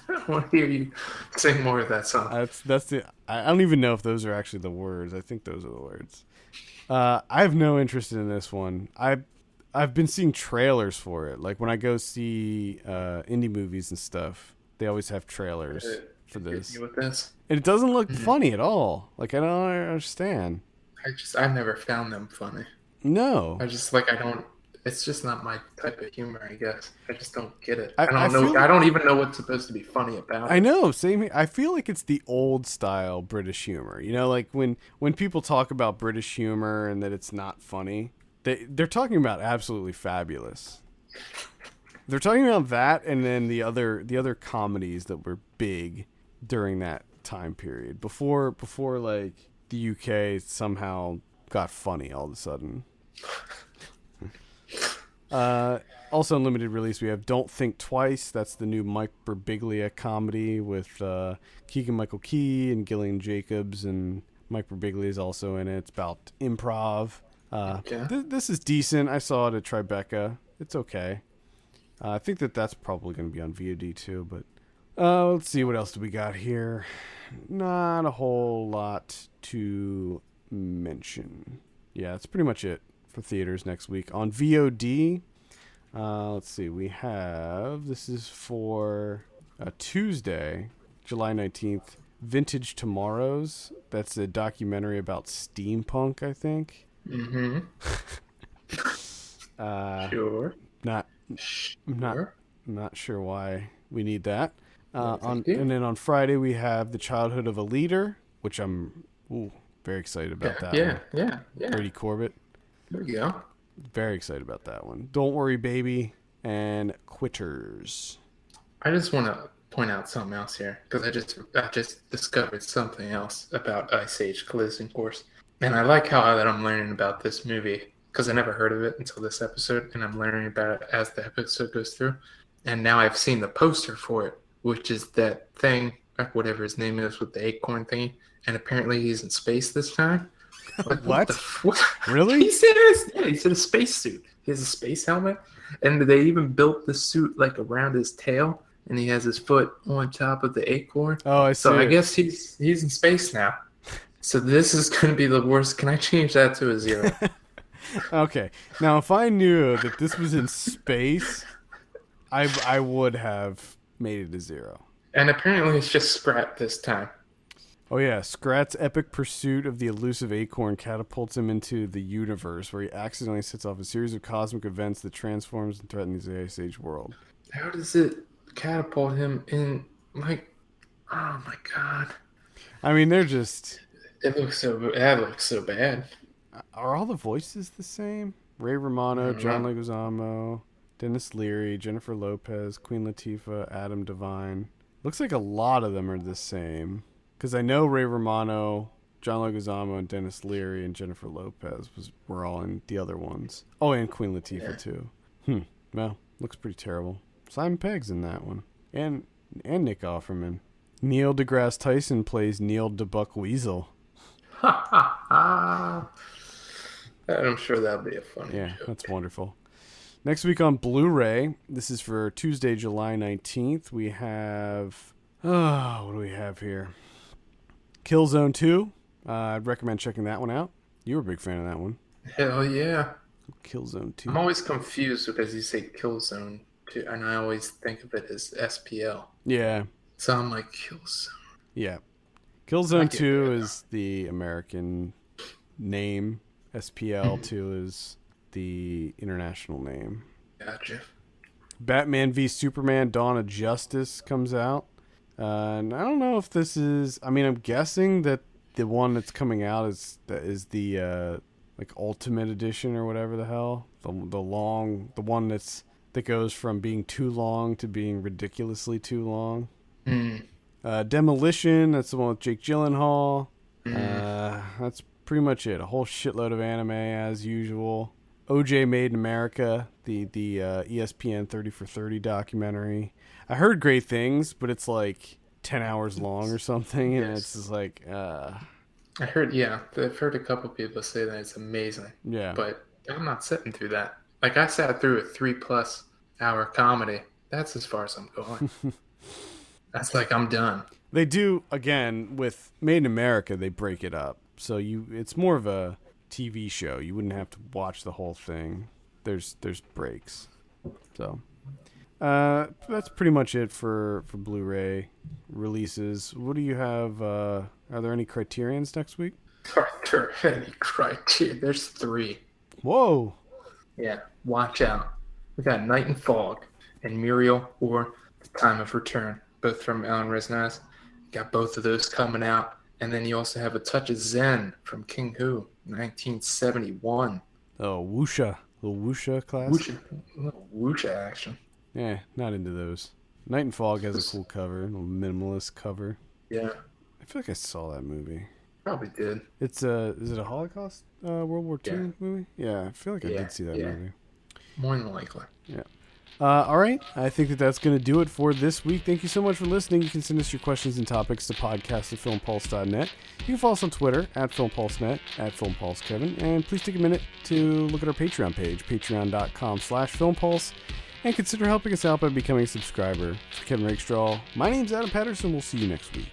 I want to hear you sing more of that song.
I don't even know if those are actually the words. I think those are the words. I have no interest in this one. I've been seeing trailers for it. Like when I go see indie movies and stuff, they always have trailers for this.
You with this?
And it doesn't look funny at all. Like I don't understand.
I've never found them funny.
No.
I don't. It's just not my type of humor, I guess. I just don't get it.
I
I don't know. I don't even know what's supposed to be funny about it.
I know, same here. I feel like it's the old style British humor. You know, like when people talk about British humor and that it's not funny, they're talking about Absolutely Fabulous. They're talking about that and then the other comedies that were big during that time period. Before like the UK somehow got funny all of a sudden. Also in limited release, we have Don't Think Twice. That's the new Mike Birbiglia comedy with Keegan-Michael Key and Gillian Jacobs, and Mike Birbiglia is also in it. It's about improv. This is decent. I saw it at Tribeca. It's okay. I think that's probably going to be on VOD too, but let's see, what else do we got here? Not a whole lot to mention. Yeah, that's pretty much it for theaters next week. On VOD, let's see, we have, this is for Tuesday, July 19th, Vintage Tomorrows. That's a documentary about steampunk, I think.
Mm-hmm. Sure.
I'm not sure why we need that. And then on Friday we have The Childhood of a Leader, which I'm very excited about that one.
Yeah.
Brady Corbett.
There you go.
Very excited about that one. Don't Worry Baby and Quitters.
I just want to point out something else here because I just discovered something else about Ice Age Collision Course, and I like how that I'm learning about this movie because I never heard of it until this episode, and I'm learning about it as the episode goes through. And now I've seen the poster for it, which is that thing whatever his name is with the acorn thingy, and apparently he's in space this time. Like,
What?
What?
Really?
He's in a space suit. He has a space helmet, and they even built the suit like around his tail, and he has his foot on top of the acorn.
Oh, I see.
So I guess he's in space now. So this is going to be the worst. Can I change that to a 0?
Okay. Now, if I knew that this was in space, I would have made it a 0.
And apparently it's just Scrat this time.
Oh yeah, Scrat's epic pursuit of the elusive acorn catapults him into the universe, where he accidentally sets off a series of cosmic events that transforms and threatens the Ice Age world.
How does it catapult him in, like, oh my god.
I mean, they're just...
That looks so bad.
Are all the voices the same? Ray Romano, John Leguizamo, Dennis Leary, Jennifer Lopez, Queen Latifah, Adam Devine. Looks like a lot of them are the same. Because I know Ray Romano, John Leguizamo, and Dennis Leary, and Jennifer Lopez were all in the other ones. Oh, and Queen Latifah, too. Well, looks pretty terrible. Simon Pegg's in that one. And Nick Offerman. Neil deGrasse Tyson plays Neil DeBuck Weasel.
I'm sure that'll be a funny joke.
That's wonderful. Next week on Blu-ray, this is for Tuesday, July 19th, we have... what do we have here? Killzone 2. I'd recommend checking that one out. You were a big fan of that one.
Hell yeah.
Killzone 2.
I'm always confused because you say Killzone 2, and I always think of it as SPL.
Yeah.
So I'm like, Killzone.
Yeah. Killzone 2 is the American name. SPL 2 is the international name.
Gotcha.
Batman v Superman Dawn of Justice comes out. And I don't know if this is... I mean, I'm guessing that the one that's coming out is the like Ultimate Edition or whatever the hell. The one that goes from being too long to being ridiculously too long. Demolition, that's the one with Jake Gyllenhaal. That's pretty much it. A whole shitload of anime as usual. OJ Made in America, the ESPN 30 for 30 documentary. I heard great things, but it's like 10 hours long or something, and it's just like...
I've heard a couple people say that it's amazing. Yeah. But I'm not sitting through that. Like, I sat through a 3+ hour comedy. That's as far as I'm going. That's like, I'm done.
They do, again, with Made in America, they break it up. So it's more of a TV show. You wouldn't have to watch the whole thing. There's breaks. So that's pretty much it for Blu-ray releases. What do you have? Are there any Criterions next week?
Are there any Criterion? There's 3.
Whoa.
Yeah, watch out. We got Night and Fog and Muriel or The Time of Return, both from Alan Resnaz. Got both of those coming out. And then you also have A Touch of Zen from King Hu, 1971.
Oh, Wuxia. Little Wuxia class?
Wuxia action.
Yeah, not into those. Night and Fog has a cool cover, a little minimalist cover.
Yeah.
I feel like I saw that movie.
Probably did.
It's is it a Holocaust World War II movie? Yeah, I feel like I did see that movie.
More than likely.
Yeah. All right. I think that's going to do it for this week. Thank you so much for listening. You can send us your questions and topics to podcast@filmpulse.net. You can follow us on Twitter @FilmPulseNet, @FilmPulseKevin. And please take a minute to look at our Patreon page, patreon.com/FilmPulse. And consider helping us out by becoming a subscriber. For Kevin Rakestraw, my name's Adam Patterson. We'll see you next week.